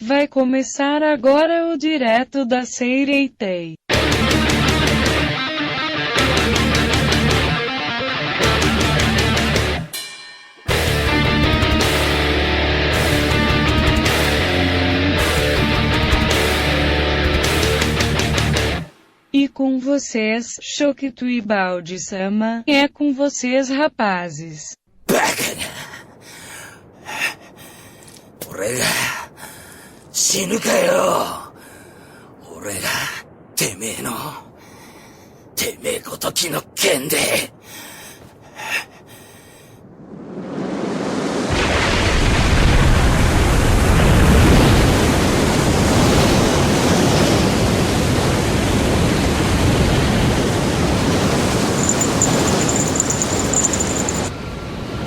Vai começar agora o direto da Seireitei. E com vocês, Shokito e Baldi-sama, é com vocês, rapazes. 俺が死ぬかよ。俺がてめえごときの剣で。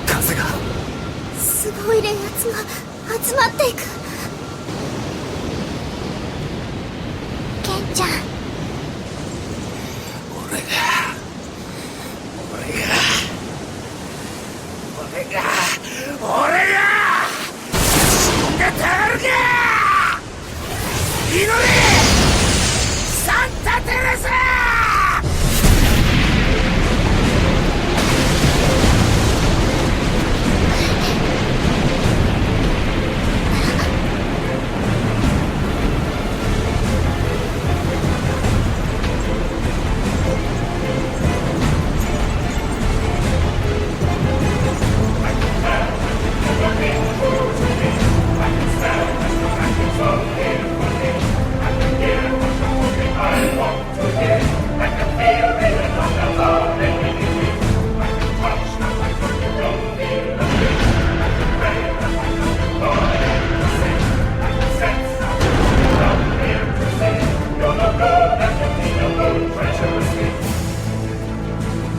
風がすごい霊圧が集まっていく。ケンちゃん、俺が死んでたるか。祈れサンタテレサ。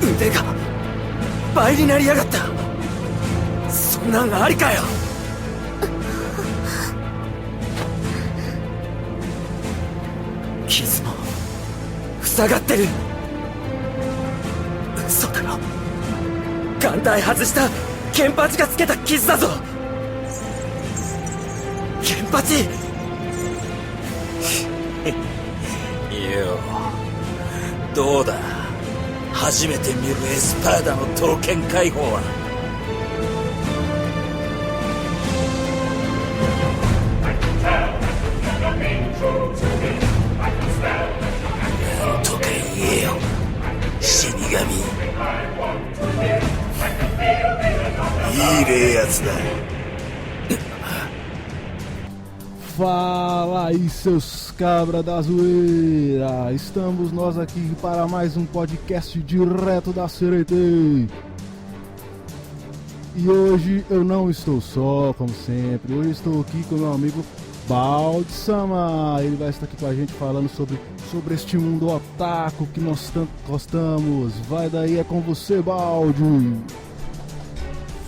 腕が倍になりやがった。そんなんありかよ。傷も塞がってる。嘘だろ。眼帯外したケンパチがつけた傷だぞ。ケンパチ。よう、どうだ。初めて見るエスパーダの刀剣解放は。なんとか言えよ、死神。いい霊圧だ。Fala aí, seus cabra da zoeira! Estamos nós aqui para mais um podcast direto da Seireitei. E hoje eu não estou só, como sempre. Hoje estou aqui com meu amigo Baldi-sama. Ele vai estar aqui com a gente falando sobre este mundo otaku que nós tanto gostamos. Vai daí, é com você, Baldi!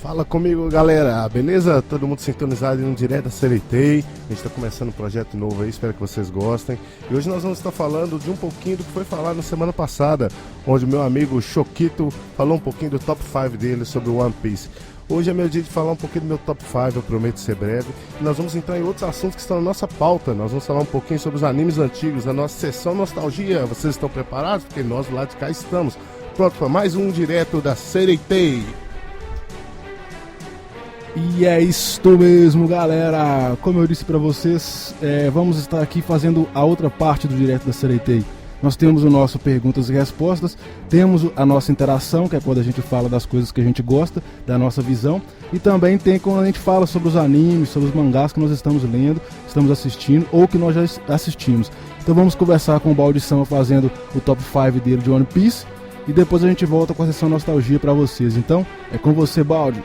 Fala comigo, galera, beleza? Todo mundo sintonizado no direto da Seireitei. A gente está começando um projeto novo aí, espero que vocês gostem. E hoje nós vamos estar falando de um pouquinho do que foi falado na semana passada, onde o meu amigo Shokito falou um pouquinho do top 5 dele sobre o One Piece. Hoje é meu dia de falar um pouquinho do meu top 5, eu prometo ser breve. E nós vamos entrar em outros assuntos que estão na nossa pauta. Nós vamos falar um pouquinho sobre os animes antigos, a nossa sessão nostalgia. Vocês estão preparados? Porque nós do lado de cá estamos. Pronto para mais um direto da Seireitei. E é isto mesmo, galera. Como eu disse pra vocês, vamos estar aqui fazendo a outra parte do direto da Seireitei. Nós temos o nosso perguntas e respostas, temos a nossa interação, que é quando a gente fala das coisas que a gente gosta, da nossa visão, e também tem quando a gente fala sobre os animes, sobre os mangás que nós estamos lendo, estamos assistindo ou que nós já assistimos. Então vamos conversar com o Baldi-sama fazendo o top 5 dele de One Piece, e depois a gente volta com a sessão nostalgia pra vocês. Então é com você, Baldi.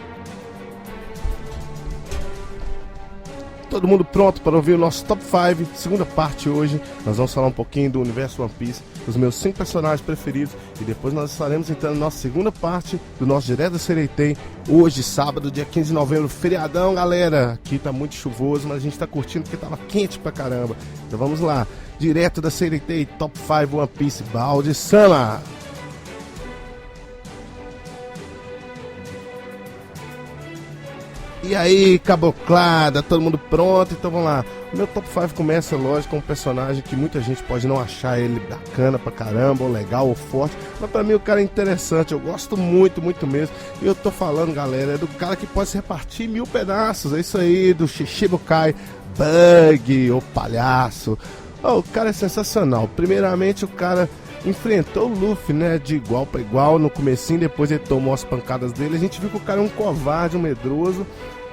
Todo mundo pronto para ouvir o nosso Top 5, segunda parte hoje. Nós vamos falar um pouquinho do universo One Piece, dos meus 5 personagens preferidos. E depois nós estaremos entrando na nossa segunda parte do nosso Direto da Seireitei. Hoje, sábado, dia 15 de novembro, feriadão, galera. Aqui tá muito chuvoso, mas a gente tá curtindo porque tava quente pra caramba. Então vamos lá, Direto da Seireitei, Top 5 One Piece, Baldi-sama. E aí, caboclada, todo mundo pronto? Então vamos lá. Meu top 5 começa, lógico, com um personagem que muita gente pode não achar ele bacana pra caramba, ou legal, ou forte, mas pra mim o cara é interessante, eu gosto muito, muito mesmo. E eu tô falando, galera, é do cara que pode se repartir em 1000 pedaços, é isso aí, do Shichibukai Bug, o palhaço. O cara é sensacional. Primeiramente, o cara enfrentou o Luffy, né, de igual para igual no comecinho, depois ele tomou as pancadas dele. A gente viu que o cara é um covarde, um medroso,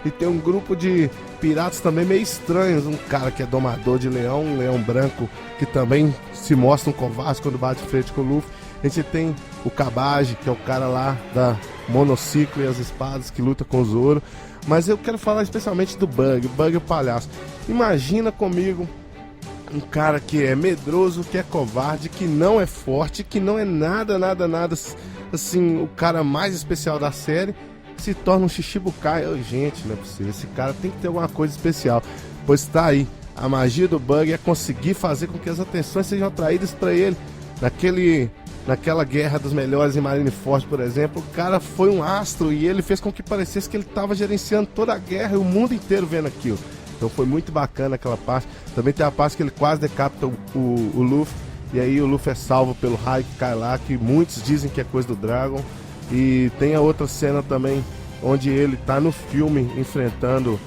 e tem um grupo de piratas também meio estranhos, um cara que é domador de leão, um leão branco, que também se mostra um covarde quando bate de frente com o Luffy. A gente tem o Kabaji, que é o cara lá da monociclo e as espadas, que luta com o Zoro. Mas eu quero falar especialmente do Bug, o palhaço. Imagina comigo um cara que é medroso, que é covarde, que não é forte, que não é nada assim, o cara mais especial da série, se torna um Shichibukai. Gente, não é possível, esse cara tem que ter alguma coisa especial, pois tá aí, a magia do Bug é conseguir fazer com que as atenções sejam atraídas para ele. Naquela guerra dos melhores em Marineford, por exemplo, o cara foi um astro e ele fez com que parecesse que ele estava gerenciando toda a guerra e o mundo inteiro vendo aquilo. Então foi muito bacana aquela parte. Também tem a parte que ele quase decapita o Luffy, e aí o Luffy é salvo pelo raio que cai lá, que muitos dizem que é coisa do Dragon. E tem a outra cena também, onde ele tá no filme enfrentando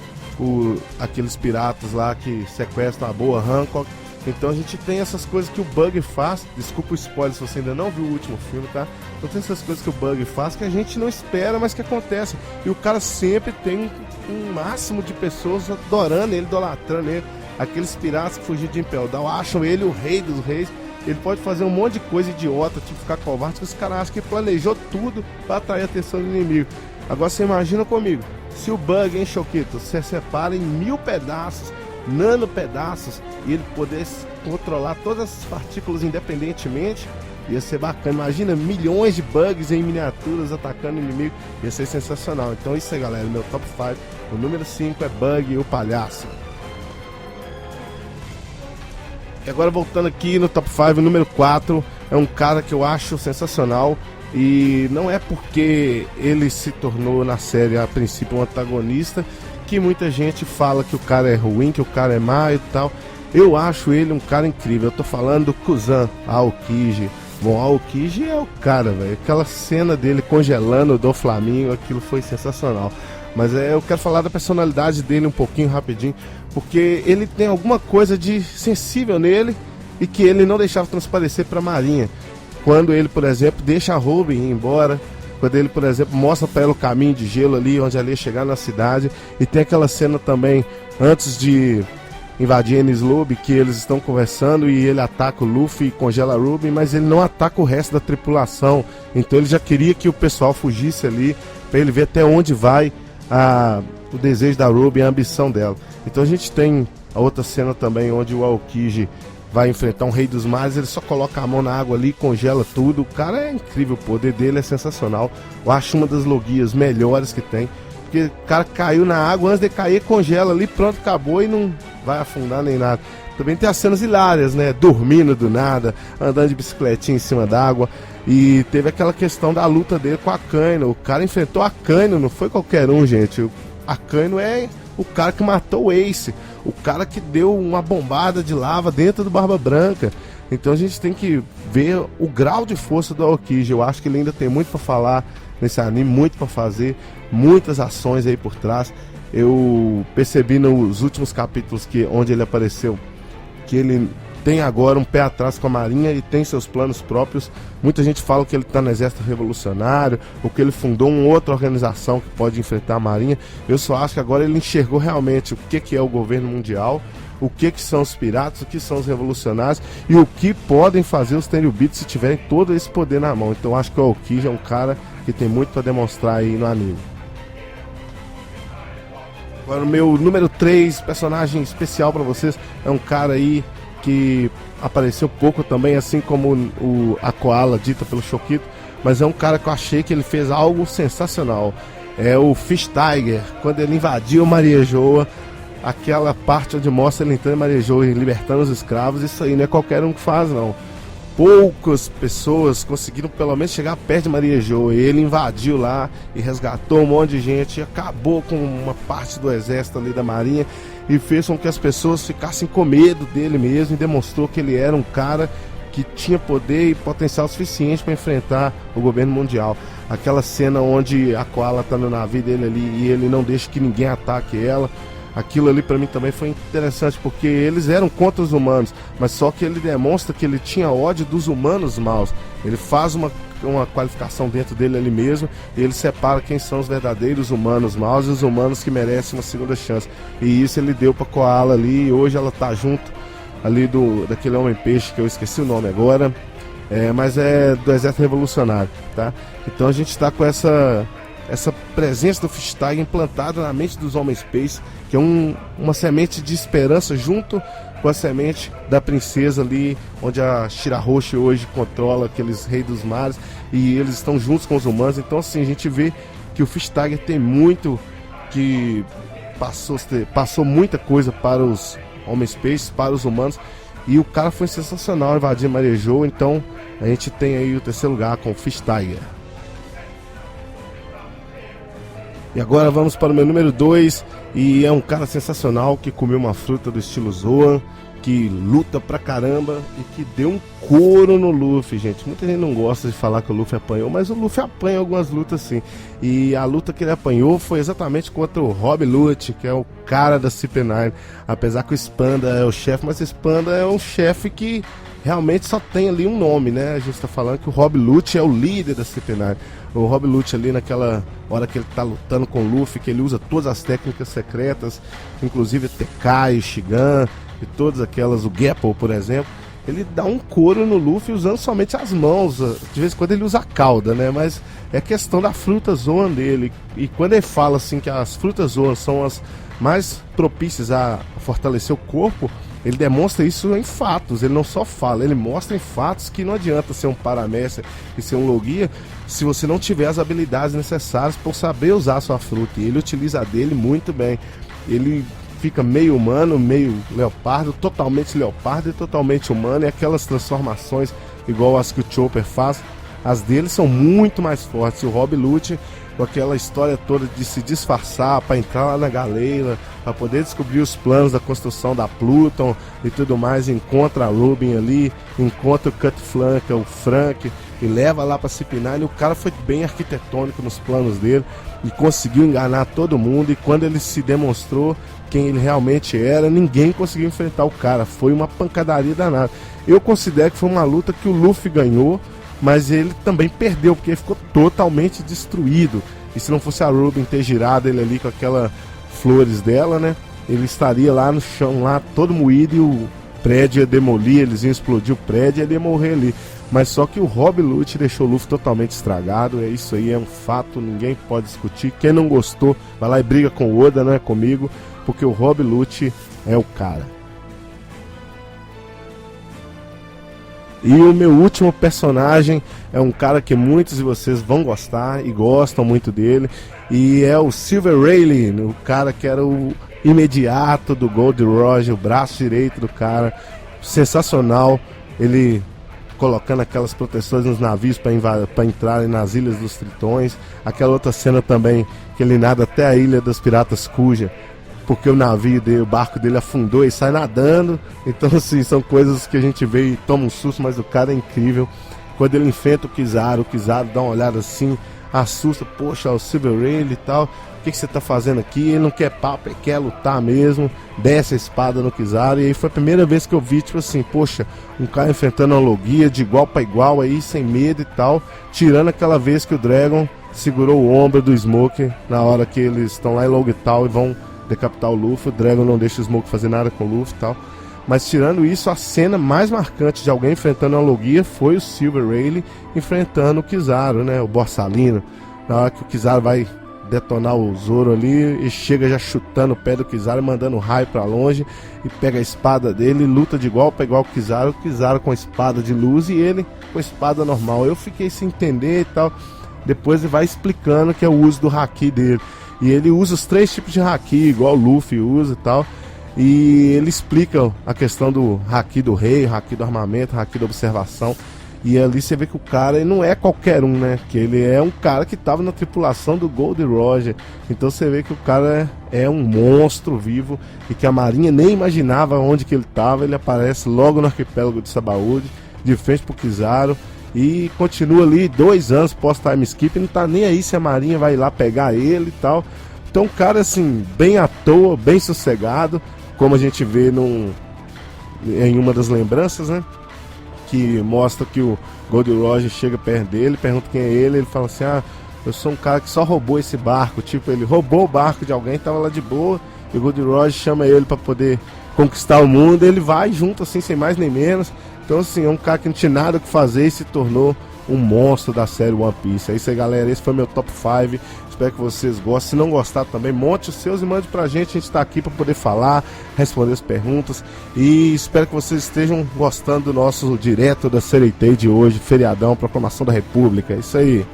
aqueles piratas lá que sequestram a boa Hancock. Então a gente tem essas coisas que o Bug faz. Desculpa o spoiler se você ainda não viu o último filme, tá? Então tem essas coisas que o Bug faz que a gente não espera, mas que acontecem. E o cara sempre tem um máximo de pessoas adorando ele, idolatrando ele. Aqueles piratas que fugiram de Impel Down acham ele o rei dos reis. Ele pode fazer um monte de coisa idiota, tipo ficar covarde, que os caras acham que planejou tudo para atrair a atenção do inimigo. Agora você imagina comigo, se o Bug, hein, Choquito, você separa em 1000 pedaços, nano pedaços, e ele poder controlar todas as partículas independentemente, ia ser bacana. Imagina milhões de bugs em miniaturas atacando o inimigo, ia ser sensacional. Então isso aí, galera, meu top 5. O número 5 é Bug, o palhaço. E agora voltando aqui no top 5, o número 4 é um cara que eu acho sensacional. E não é porque ele se tornou na série a princípio um antagonista que muita gente fala que o cara é ruim, que o cara é má e tal. Eu acho ele um cara incrível. Eu tô falando do Kuzan Aokiji. Bom, Aokiji é o cara, velho. Aquela cena dele congelando do Flamengo, aquilo foi sensacional. Mas eu quero falar da personalidade dele um pouquinho rapidinho, porque ele tem alguma coisa de sensível nele e que ele não deixava transparecer pra Marinha. Quando ele, por exemplo, deixa a Robin ir embora, quando ele, por exemplo, mostra para ela o caminho de gelo ali, onde ela ia chegar na cidade. E tem aquela cena também, antes de invadir Enies Lobby, que eles estão conversando e ele ataca o Luffy e congela a Robin, mas ele não ataca o resto da tripulação. Então ele já queria que o pessoal fugisse ali, para ele ver até onde vai o desejo da Robin, a ambição dela. Então a gente tem a outra cena também, onde o Aokiji vai enfrentar um rei dos mares, ele só coloca a mão na água ali, congela tudo. O cara é incrível, o poder dele é sensacional. Eu acho uma das logias melhores que tem, porque o cara caiu na água, antes de cair, congela ali, pronto, acabou e não vai afundar nem nada. Também tem as cenas hilárias, né? Dormindo do nada, andando de bicicletinha em cima d'água. E teve aquela questão da luta dele com a Akainu. O cara enfrentou a Akainu, não foi qualquer um, gente. A Akainu é o cara que matou o Ace, o cara que deu uma bombada de lava dentro do Barba Branca. Então a gente tem que ver o grau de força do Aokiji. Eu acho que ele ainda tem muito para falar nesse anime, muito para fazer, muitas ações aí por trás. Eu percebi nos últimos capítulos onde ele apareceu que ele tem agora um pé atrás com a Marinha e tem seus planos próprios. Muita gente fala que ele está no Exército Revolucionário, ou que ele fundou uma outra organização que pode enfrentar a Marinha. Eu só acho que agora ele enxergou realmente o que é o governo mundial, o que são os piratas, o que são os revolucionários e o que podem fazer os Tenryubito se tiverem todo esse poder na mão. Então eu acho que o Aokiji é um cara que tem muito para demonstrar aí no anime. Agora o meu número 3, personagem especial para vocês, é um cara aí que apareceu pouco também, assim como a Koala dita pelo Choquito, mas é um cara que eu achei que ele fez algo sensacional. É o Fish Tiger, quando ele invadiu Mariejoa, aquela parte onde mostra ele entrando em Mariejoa e libertando os escravos. Isso aí não é qualquer um que faz, não. Poucas pessoas conseguiram pelo menos chegar perto de Mariejoa, e ele invadiu lá e resgatou um monte de gente e acabou com uma parte do exército ali da Marinha. e fez com que as pessoas ficassem com medo dele mesmo, e demonstrou que ele era um cara que tinha poder e potencial suficiente para enfrentar o governo mundial. Aquela cena onde a Koala tá no navio dele ali e ele não deixa que ninguém ataque ela, aquilo ali para mim também foi interessante, porque eles eram contra os humanos, mas só que ele demonstra que ele tinha ódio dos humanos maus. Ele faz uma qualificação dentro dele ali mesmo, e ele separa quem são os verdadeiros humanos maus e os humanos que merecem uma segunda chance. E isso ele deu pra Koala ali, e hoje ela tá junto ali daquele Homem-Peixe, que eu esqueci o nome agora, mas é do Exército Revolucionário, tá? Então a gente tá com essa presença do Fish Tiger implantada na mente dos Homem-Space, que é uma semente de esperança junto com a semente da princesa ali, onde a Shirahoshi hoje controla aqueles reis dos mares, e eles estão juntos com os humanos. Então assim, a gente vê que o Fish Tiger tem muito, que passou muita coisa para os Homem-Space, para os humanos, e o cara foi sensacional, invadir Marejou. Então a gente tem aí o terceiro lugar com o Fish Tiger. E agora vamos para o meu número 2, e é um cara sensacional que comeu uma fruta do estilo Zoan, que luta pra caramba e que deu um couro no Luffy, gente. Muita gente não gosta de falar que o Luffy apanhou, mas o Luffy apanha algumas lutas sim. E a luta que ele apanhou foi exatamente contra o Rob Lute, que é o cara da CP9. Apesar que o Spanda é o chefe, mas o Spanda é um chefe que realmente só tem ali um nome, né? A gente tá falando que o Rob Lute é o líder da CP9. O Rob Lute ali naquela hora que ele tá lutando com o Luffy, que ele usa todas as técnicas secretas, inclusive o Tekai, o Shigan e todas aquelas, o Gapple, por exemplo, ele dá um couro no Luffy usando somente as mãos. De vez em quando ele usa a cauda, né? Mas é questão da fruta Zoan dele. E quando ele fala assim que as frutas Zoan são as mais propícias a fortalecer o corpo, ele demonstra isso em fatos. Ele não só fala, ele mostra em fatos que não adianta ser um paramestre e ser um Logia se você não tiver as habilidades necessárias por saber usar a sua fruta. E ele utiliza a dele muito bem. Ele fica meio humano, meio leopardo, totalmente leopardo e totalmente humano. E aquelas transformações igual as que o Chopper faz, as dele são muito mais fortes. E o Rob Lute, com aquela história toda de se disfarçar para entrar lá na galeira, para poder descobrir os planos da construção da Pluton e tudo mais, encontra a Robin ali, encontra o Cut Flank, o Frank, e leva lá para CP9. O cara foi bem arquitetônico nos planos dele e conseguiu enganar todo mundo. E quando ele se demonstrou quem ele realmente era, ninguém conseguiu enfrentar o cara. Foi uma pancadaria danada. Eu considero que foi uma luta que o Luffy ganhou, mas ele também perdeu, porque ele ficou totalmente destruído. E se não fosse a Robin ter girado ele ali com aquelas flores dela, né, ele estaria lá no chão, lá todo moído, e o prédio ia demolir, eles iam explodir o prédio e ele ia morrer ali. Mas só que o Rob Lute deixou o Luffy totalmente estragado. É isso aí, é um fato, ninguém pode discutir. Quem não gostou, vai lá e briga com o Oda, não é comigo, porque o Rob Lute é o cara. E o meu último personagem é um cara que muitos de vocês vão gostar e gostam muito dele, e é o Silver Rayleigh, o cara que era o imediato do Gold Roger, o braço direito do cara, sensacional. Ele colocando aquelas proteções nos navios para entrarem nas ilhas dos Tritões. Aquela outra cena também, que ele nada até a ilha dos Piratas Kuja, porque o navio dele, o barco dele afundou e sai nadando. Então assim, são coisas que a gente vê e toma um susto, mas o cara é incrível. Quando ele enfrenta o Kizaru dá uma olhada assim, assusta, poxa, o Silver Rayleigh e tal, o que você tá fazendo aqui? Ele não quer papo, ele quer lutar mesmo, desce a espada no Kizaru. E aí foi a primeira vez que eu vi, tipo assim, poxa, um cara enfrentando uma Logia de igual para igual aí, sem medo e tal, tirando aquela vez que o Dragon segurou o ombro do Smoke na hora que eles estão lá em Logital e vão decapitar o Luffy. O Dragon não deixa o Smoke fazer nada com o Luffy e tal. Mas tirando isso, a cena mais marcante de alguém enfrentando a Logia foi o Silver Rayleigh enfrentando o Kizaru, né, o Borsalino. Na hora que o Kizaru vai detonar o Zoro ali, e chega já chutando o pé do Kizaru, mandando raio pra longe, e pega a espada dele e luta de igual para igual com o Kizaru com a espada de luz e ele com a espada normal. Eu fiquei sem entender e tal. Depois ele vai explicando que é o uso do haki dele, e ele usa os 3 tipos de haki, igual o Luffy usa e tal. E ele explica a questão do haki do rei, haki do armamento, haki da observação. E ali você vê que o cara ele não é qualquer um, né? Que ele é um cara que estava na tripulação do Gold Roger. Então você vê que o cara é um monstro vivo e que a Marinha nem imaginava onde que ele estava. Ele aparece logo no arquipélago de Sabaody, de frente pro Kizaru, e continua ali 2 anos pós-time skip. Não tá nem aí se a Marinha vai lá pegar ele e tal. Então, um cara assim, bem à toa, bem sossegado, como a gente vê em uma das lembranças, né? Que mostra que o Gold Roger chega perto dele, pergunta quem é ele fala assim: ah, eu sou um cara que só roubou esse barco. Tipo, ele roubou o barco de alguém, tava lá de boa, e o Gold Roger chama ele para poder conquistar o mundo, ele vai junto assim, sem mais nem menos. Então assim, é um cara que não tinha nada o que fazer e se tornou um monstro da série One Piece. É isso aí, galera, esse foi meu top 5. Espero que vocês gostem. Se não gostar também, monte os seus e mande pra gente. A gente tá aqui pra poder falar, responder as perguntas. E espero que vocês estejam gostando do nosso direto da Sereitei de hoje, feriadão, proclamação da República. É isso aí.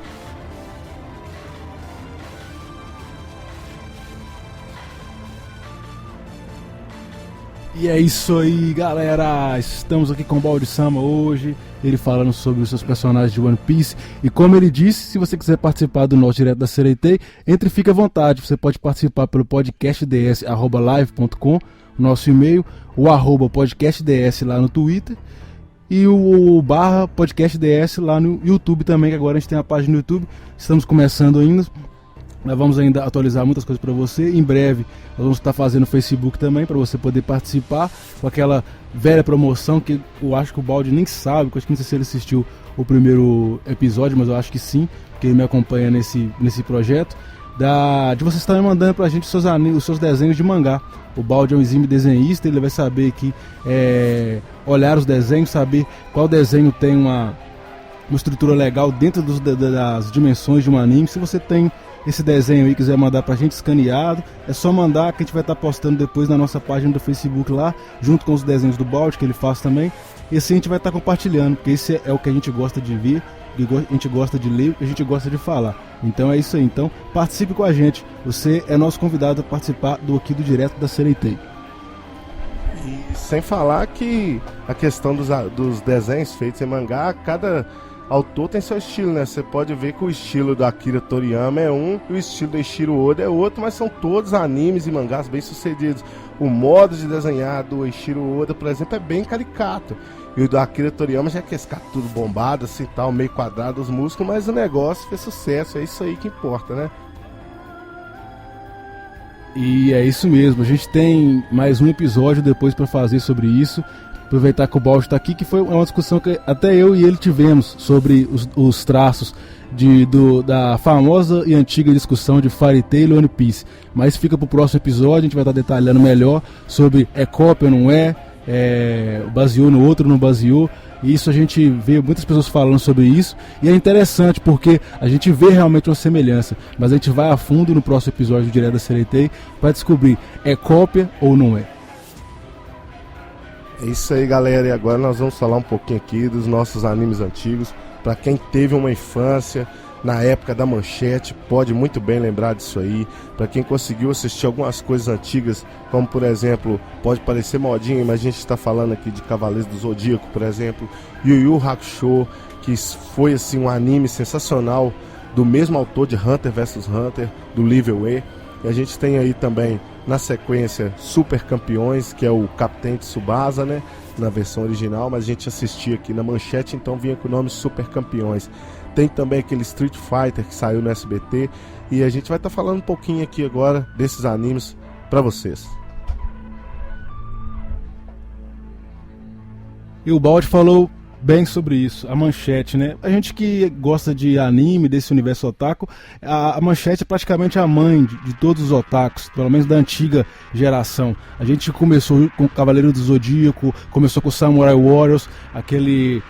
E é isso aí, galera. Estamos aqui com o Baldi-sama hoje, ele falando sobre os seus personagens de One Piece. E como ele disse, se você quiser participar do nosso direto da Sereitei, entre e fique à vontade. Você pode participar pelo podcastds@live.com, nosso e-mail, o @podcastds lá no Twitter, e o /podcastds lá no YouTube também, que agora a gente tem a página no YouTube. Estamos começando ainda. Nós vamos ainda atualizar muitas coisas para você. Em breve nós vamos estar fazendo o Facebook também, para você poder participar com aquela velha promoção que eu acho que o Baldi nem sabe, que eu acho que não sei se ele assistiu o primeiro episódio, mas eu acho que sim, porque ele me acompanha nesse projeto, de você estar mandando pra gente os seus desenhos de mangá. O Baldi é um exímio desenhista, ele vai saber que olhar os desenhos, saber qual desenho tem uma estrutura legal dentro das dimensões de um anime. Se você tem esse desenho aí, quiser mandar pra gente escaneado, é só mandar, que a gente vai estar postando depois na nossa página do Facebook lá, junto com os desenhos do Baldi, que ele faz também. E assim a gente vai estar compartilhando, porque esse é o que a gente gosta de ver, a gente gosta de ler, a gente gosta de falar. Então é isso aí, então participe com a gente. Você é nosso convidado a participar aqui do Direto da Sereitei. E sem falar que a questão dos desenhos feitos em mangá, cada autor tem seu estilo, né? Você pode ver que o estilo do Akira Toriyama é um e o estilo do Eiichiro Oda é outro, mas são todos animes e mangás bem sucedidos. O modo de desenhar do Eiichiro Oda, por exemplo, é bem caricato, e o do Akira Toriyama já é esse cara tudo bombado, assim, tal, meio quadrado os músculos, mas o negócio fez sucesso, é isso aí que importa, né? E é isso mesmo, a gente tem mais um episódio depois para fazer sobre isso. Aproveitar que o Baldi está aqui, que foi uma discussão que até eu e ele tivemos sobre os traços da famosa e antiga discussão de Fairy Tail e One Piece. Mas fica para o próximo episódio, a gente vai estar detalhando melhor sobre cópia ou não baseou no outro, não baseou. E isso a gente vê muitas pessoas falando sobre isso, e é interessante porque a gente vê realmente uma semelhança, mas a gente vai a fundo no próximo episódio do Direto da Sereitei para descobrir cópia ou não é. É isso aí, galera, e agora nós vamos falar um pouquinho aqui dos nossos animes antigos. Para quem teve uma infância na época da Manchete, pode muito bem lembrar disso aí. Para quem conseguiu assistir algumas coisas antigas, como por exemplo, pode parecer modinha, mas a gente está falando aqui de Cavaleiros do Zodíaco, por exemplo, Yu Yu Hakusho, que foi assim um anime sensacional, do mesmo autor de Hunter vs Hunter, do Livre E. E a gente tem aí também, na sequência, Super Campeões, que é o Capitão Tsubasa, né, na versão original, mas a gente assistia aqui na Manchete, então vinha com o nome Super Campeões. Tem também aquele Street Fighter que saiu no SBT, e a gente vai estar falando um pouquinho aqui agora desses animes para vocês. E o Baldi falou bem sobre isso, a Manchete, né? A gente que gosta de anime, desse universo otaku, a Manchete é praticamente a mãe de todos os otakus, pelo menos da antiga geração. A gente começou com Cavaleiro do Zodíaco, começou com Samurai Warriors, aquele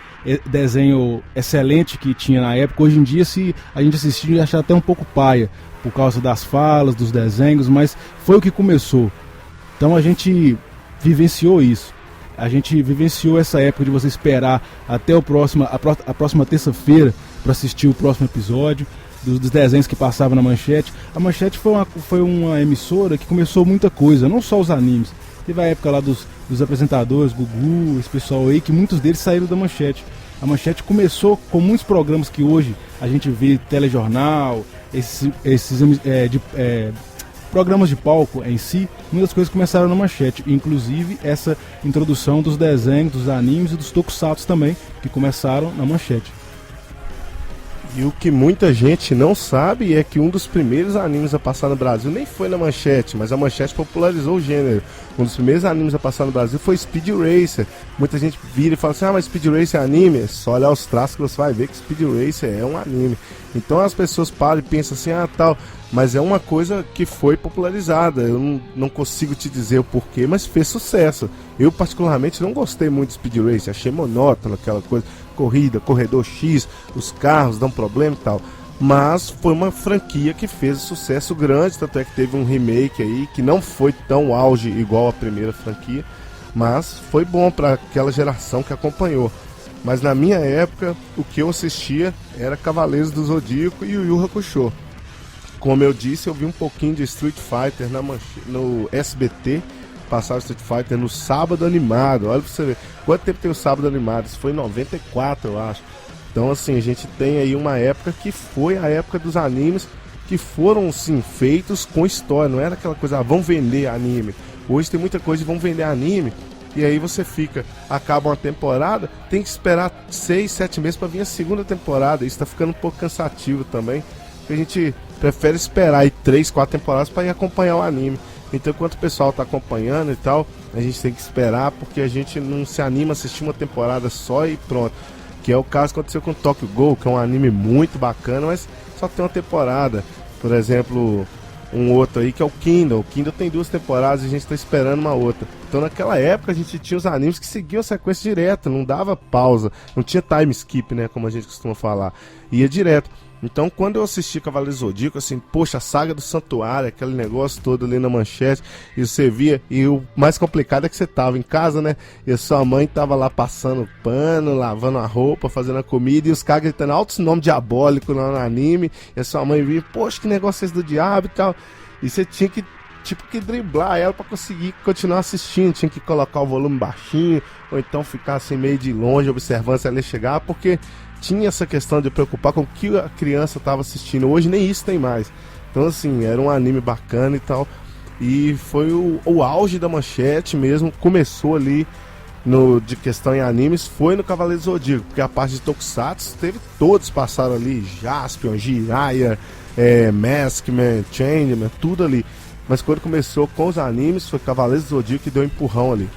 desenho excelente que tinha na época. Hoje em dia, se a gente assistir, ia achar até um pouco paia, por causa das falas, dos desenhos, mas foi o que começou. Então a gente vivenciou isso. A gente vivenciou essa época de você esperar até a próxima terça-feira para assistir o próximo episódio dos desenhos que passavam na Manchete. A Manchete foi uma emissora que começou muita coisa, não só os animes. Teve a época lá dos apresentadores, Gugu, esse pessoal aí, que muitos deles saíram da Manchete. A Manchete começou com muitos programas que hoje a gente vê, telejornal, programas de palco em si. Muitas coisas começaram na Manchete, inclusive essa introdução dos desenhos, dos animes e dos tokusatsu também, que começaram na Manchete. E o que muita gente não sabe é que um dos primeiros animes a passar no Brasil nem foi na Manchete, mas a Manchete popularizou o gênero. Um dos primeiros animes a passar no Brasil foi Speed Racer. Muita gente vira e fala assim, mas Speed Racer é anime? É só olhar os traços que você vai ver que Speed Racer é um anime. Então as pessoas param e pensam assim, tal, mas é uma coisa que foi popularizada. Eu não consigo te dizer o porquê, mas fez sucesso. Eu particularmente não gostei muito de Speed Racer, achei monótono aquela coisa, corrida, corredor X, os carros dão problema e tal. Mas foi uma franquia que fez sucesso grande, tanto é que teve um remake aí que não foi tão auge igual a primeira franquia, mas foi bom para aquela geração que acompanhou. Mas na minha época, o que eu assistia era Cavaleiros do Zodíaco e Yu Yu Hakusho. Como eu disse, eu vi um pouquinho de Street Fighter no SBT, passava Street Fighter no Sábado Animado. Olha pra você ver, quanto tempo tem o Sábado Animado? Isso foi em 94, eu acho. Então assim, a gente tem aí uma época que foi a época dos animes que foram sim feitos com história. Não era aquela coisa, vamos vender anime. Hoje tem muita coisa de vamos vender anime, e aí você acaba uma temporada, tem que esperar 6, 7 meses para vir a segunda temporada. Isso tá ficando um pouco cansativo também, porque a gente prefere esperar aí 3, 4 temporadas para ir acompanhar o anime. Então enquanto o pessoal tá acompanhando e tal, a gente tem que esperar, porque a gente não se anima a assistir uma temporada só e pronto. Que é o caso que aconteceu com Tokyo Ghoul, que é um anime muito bacana, mas só tem uma temporada. Por exemplo, um outro aí que é o Kindle. O Kindle tem 2 temporadas e a gente está esperando uma outra. Então naquela época a gente tinha os animes que seguiam a sequência direta, não dava pausa, não tinha time skip, né, como a gente costuma falar, ia direto. Então quando eu assisti Cavaleiros do Zodíaco, assim, poxa, a saga do Santuário, aquele negócio todo ali na Manchete, e você via, e o mais complicado é que você tava em casa, né, e a sua mãe tava lá passando pano, lavando a roupa, fazendo a comida, e os caras gritando altos nomes diabólicos no anime, e a sua mãe via, poxa, que negócio é esse do diabo e tal, e você tinha que driblar ela para conseguir continuar assistindo, tinha que colocar o volume baixinho, ou então ficar assim meio de longe observando se ela ia chegar, porque tinha essa questão de preocupar com o que a criança estava assistindo. Hoje nem isso tem mais. Então assim, era um anime bacana e tal, e foi o auge da Manchete mesmo, começou ali de questão em animes, foi no Cavaleiro do Zodíaco, porque a parte de Tokusatsu todos passaram ali, Jaspion, Jiraiya, Maskman, Changeman, tudo ali. Mas quando começou com os animes, foi Cavaleiros do Zodíaco que deu um empurrão ali.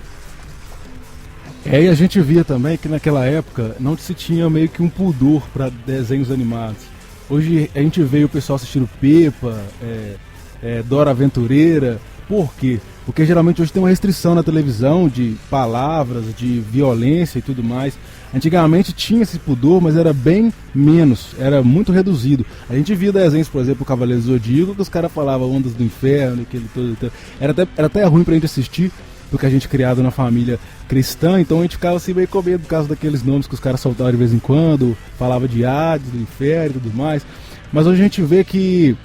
E a gente via também que naquela época não se tinha meio que um pudor para desenhos animados. Hoje a gente vê o pessoal assistindo Peppa, Dora Aventureira. Por quê? Porque geralmente hoje tem uma restrição na televisão de palavras, de violência e tudo mais. Antigamente tinha esse pudor, mas era bem menos, era muito reduzido. A gente via desenhos, por exemplo, o Cavaleiro do Zodíaco, que os caras falavam ondas do inferno, aquele todo. Era até ruim pra gente assistir, porque a gente criado na família cristã, então a gente ficava assim meio com medo por causa daqueles nomes que os caras soltavam de vez em quando, falava de Hades, do inferno e tudo mais. Mas hoje a gente vê que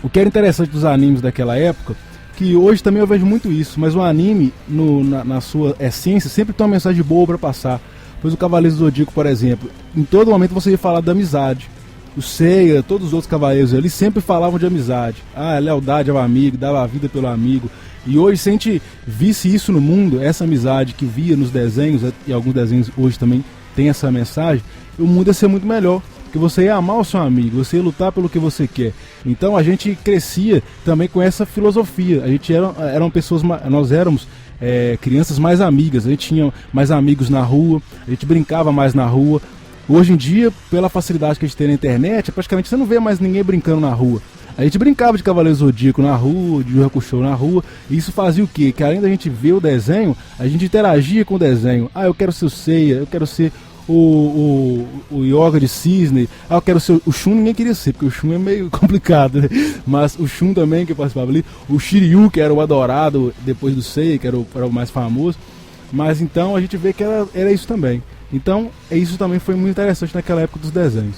o que era interessante dos animes daquela época, que hoje também eu vejo muito isso, mas o anime, na sua essência, sempre tem uma mensagem boa pra passar. Pois o Cavaleiro do Zodíaco, por exemplo, em todo momento você ia falar da amizade. O Seiya, todos os outros cavaleiros ali sempre falavam de amizade. A lealdade ao amigo, dava a vida pelo amigo. E hoje, se a gente visse isso no mundo, essa amizade que via nos desenhos, e alguns desenhos hoje também tem essa mensagem, o mundo ia ser muito melhor. Porque você ia amar o seu amigo, você ia lutar pelo que você quer. Então a gente crescia também com essa filosofia. A gente eram pessoas, nós éramos crianças mais amigas, a gente tinha mais amigos na rua, a gente brincava mais na rua. Hoje em dia, pela facilidade que a gente tem na internet, praticamente você não vê mais ninguém brincando na rua. A gente brincava de Cavaleiro Zodíaco na rua, de Yu Yu Hakusho na rua, e isso fazia o quê? Que além da gente ver o desenho, a gente interagia com o desenho. Eu quero ser o Seiya, eu quero ser o Yoga de Cisne, eu quero ser o Shun. Ninguém queria ser, porque o Shun é meio complicado, né? Mas o Shun também, que participava ali, o Shiryu, que era o adorado depois do Seiya, que era o mais famoso. Mas então a gente vê que era isso também. Então isso também foi muito interessante naquela época dos desenhos.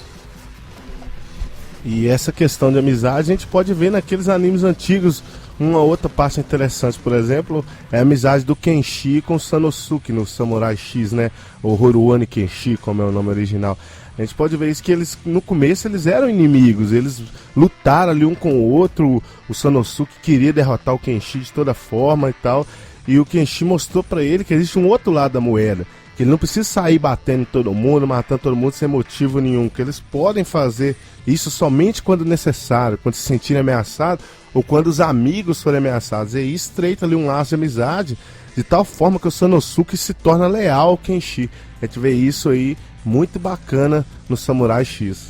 E essa questão de amizade a gente pode ver naqueles animes antigos, Uma outra parte interessante, por exemplo, é a amizade do Kenshi com o Sanosuke no Samurai X, né? O Haruani Kenshi, como é o nome original. A gente pode ver isso, que eles, no começo, eles eram inimigos, eles lutaram ali um com o outro. O Sanosuke queria derrotar o Kenshi de toda forma e tal, e o Kenshi mostrou pra ele que existe um outro lado da moeda, que ele não precisa sair batendo em todo mundo, matando todo mundo sem motivo nenhum, que eles podem fazer isso somente quando necessário, quando se sentirem ameaçados ou quando os amigos forem ameaçados. E aí estreita ali um laço de amizade, de tal forma que o Sanosuke se torna leal ao Kenshi. A gente vê isso aí muito bacana no Samurai X.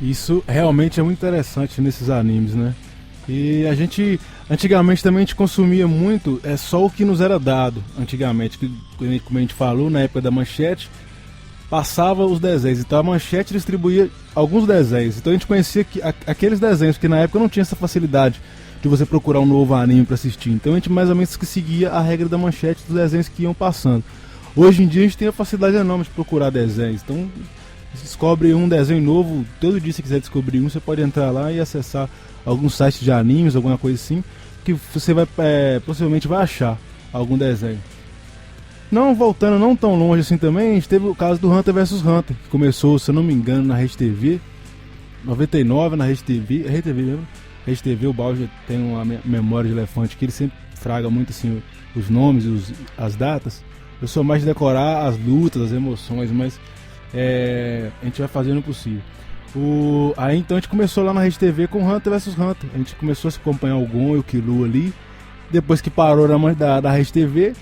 Isso realmente é muito interessante nesses animes, né? E a gente, antigamente também a gente consumia muito, só o que nos era dado, antigamente, que, como a gente falou, na época da Manchete, passava os desenhos, então a Manchete distribuía alguns desenhos, então a gente conhecia aqueles desenhos, que na época não tinha essa facilidade de você procurar um novo anime para assistir, então a gente mais ou menos que seguia a regra da Manchete dos desenhos que iam passando. Hoje em dia a gente tem a facilidade enorme de procurar desenhos, então descobre um desenho novo, todo dia se quiser descobrir um, você pode entrar lá e acessar alguns sites de animes, alguma coisa assim, que você vai possivelmente vai achar algum desenho. Não voltando não tão longe assim também, a gente teve o caso do Hunter vs Hunter, que começou, se eu não me engano, na Rede TV, 99 na Rede TV, Rede TV mesmo. Rede TV, o Baldi tem uma memória de elefante que ele sempre fraga muito assim os nomes e as datas. Eu sou mais de decorar as lutas, as emoções, mas a gente vai fazendo o possível. Aí então a gente começou lá na Rede TV com Hunter vs Hunter. A gente começou a se acompanhar o Gon e o Killua ali. Depois que parou da Rede TV,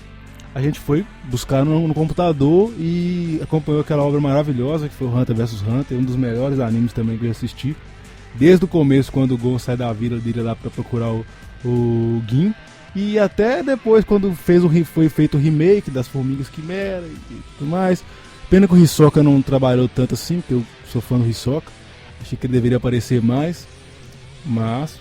a gente foi buscar no computador e acompanhou aquela obra maravilhosa que foi o Hunter vs Hunter, um dos melhores animes também que eu assisti. Desde o começo, quando o Gon sai da vila dele lá pra procurar o Gin. E até depois, quando foi feito o remake das Formigas Quimera e tudo mais. Pena que o Hisoka não trabalhou tanto assim, porque eu sou fã do Hisoka. Achei que ele deveria aparecer mais. Mas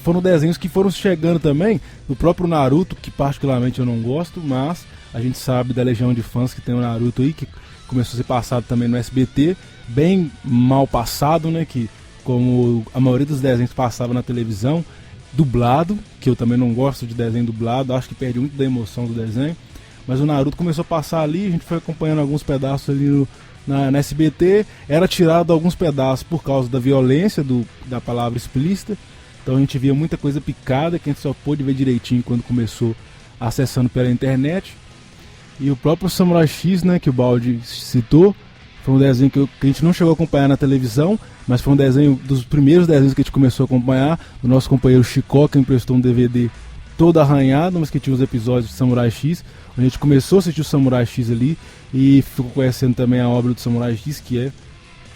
foram desenhos que foram chegando também. Do próprio Naruto, que particularmente eu não gosto, mas a gente sabe da legião de fãs que tem o Naruto aí, que começou a ser passado também no SBT. Bem mal passado, né? Que como a maioria dos desenhos passava na televisão, dublado, que eu também não gosto de desenho dublado, acho que perde muito da emoção do desenho. Mas o Naruto começou a passar ali, a gente foi acompanhando alguns pedaços ali na SBT, era tirado alguns pedaços por causa da violência da palavra explícita, então a gente via muita coisa picada que a gente só pôde ver direitinho quando começou acessando pela internet. E o próprio Samurai X, né, que o Baldi citou, foi um desenho que a gente não chegou a acompanhar na televisão, mas foi um desenho dos primeiros desenhos que a gente começou a acompanhar, do nosso companheiro Chicó, que emprestou um DVD todo arranhado, mas que tinha os episódios de Samurai X. A gente começou a assistir o Samurai X ali e ficou conhecendo também a obra do Samurai X, que é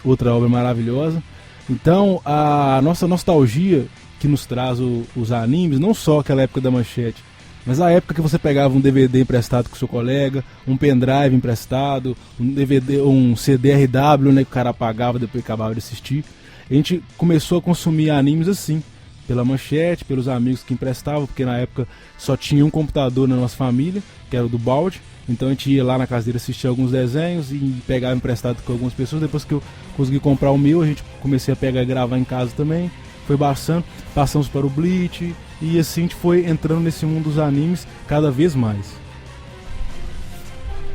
outra obra maravilhosa. Então a nossa nostalgia que nos traz os animes, não só aquela época da Manchete, mas a época que você pegava um DVD emprestado com seu colega, um pendrive emprestado, um CD-RW, né, que o cara pagava depois que acabava de assistir. A gente começou a consumir animes assim, pela Manchete, pelos amigos que emprestavam, porque na época só tinha um computador na nossa família, que era o do Baldi. Então a gente ia lá na casa dele assistir alguns desenhos e pegava emprestado com algumas pessoas. Depois que eu consegui comprar o meu, a gente comecei a pegar e gravar em casa também. Foi passamos para o Bleach e assim a gente foi entrando nesse mundo dos animes cada vez mais.